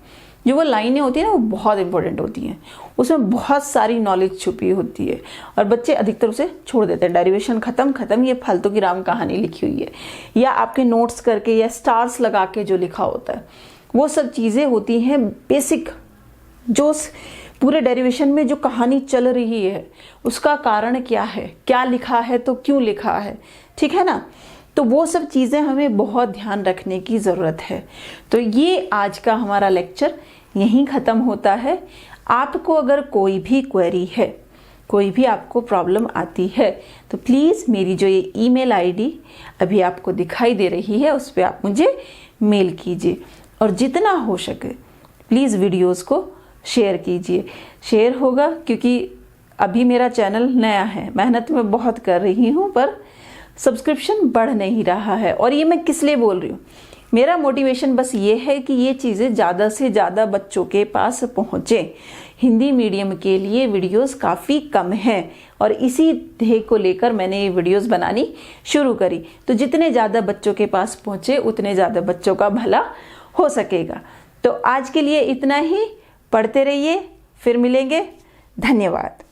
जो वो लाइनें होती है ना वो बहुत इंपॉर्टेंट होती हैं, उसमें बहुत सारी नॉलेज छुपी होती है और बच्चे अधिकतर उसे छोड़ देते हैं। डेरिवेशन खत्म, ये फालतू की राम कहानी लिखी हुई है, या आपके नोट्स करके या स्टार्स लगा के जो लिखा होता है, वो सब चीज़ें होती हैं बेसिक। जो पूरे डेरिवेशन में जो कहानी चल रही है उसका कारण क्या है, क्या लिखा है तो क्यों लिखा है, ठीक है ना। तो वो सब चीज़ें हमें बहुत ध्यान रखने की ज़रूरत है। तो ये आज का हमारा लेक्चर यहीं ख़त्म होता है। आपको अगर कोई भी क्वेरी है, कोई भी आपको प्रॉब्लम आती है, तो प्लीज़ मेरी जो ये ईमेल आईडी अभी आपको दिखाई दे रही है उस पर आप मुझे मेल कीजिए। और जितना हो सके प्लीज़ वीडियोस को शेयर कीजिए। शेयर होगा क्योंकि अभी मेरा चैनल नया है, मेहनत मैं बहुत कर रही हूँ पर सब्सक्रिप्शन बढ़ नहीं रहा है। और ये मैं किस लिए बोल रही हूँ, मेरा मोटिवेशन बस ये है कि ये चीज़ें ज़्यादा से ज़्यादा बच्चों के पास पहुँचे। हिंदी मीडियम के लिए वीडियोस काफ़ी कम हैं और इसी ध्येय को लेकर मैंने ये वीडियोस बनानी शुरू करी। तो जितने ज़्यादा बच्चों के पास पहुँचे उतने ज़्यादा बच्चों का भला हो सकेगा। तो आज के लिए इतना ही। पढ़ते रहिए, फिर मिलेंगे। धन्यवाद।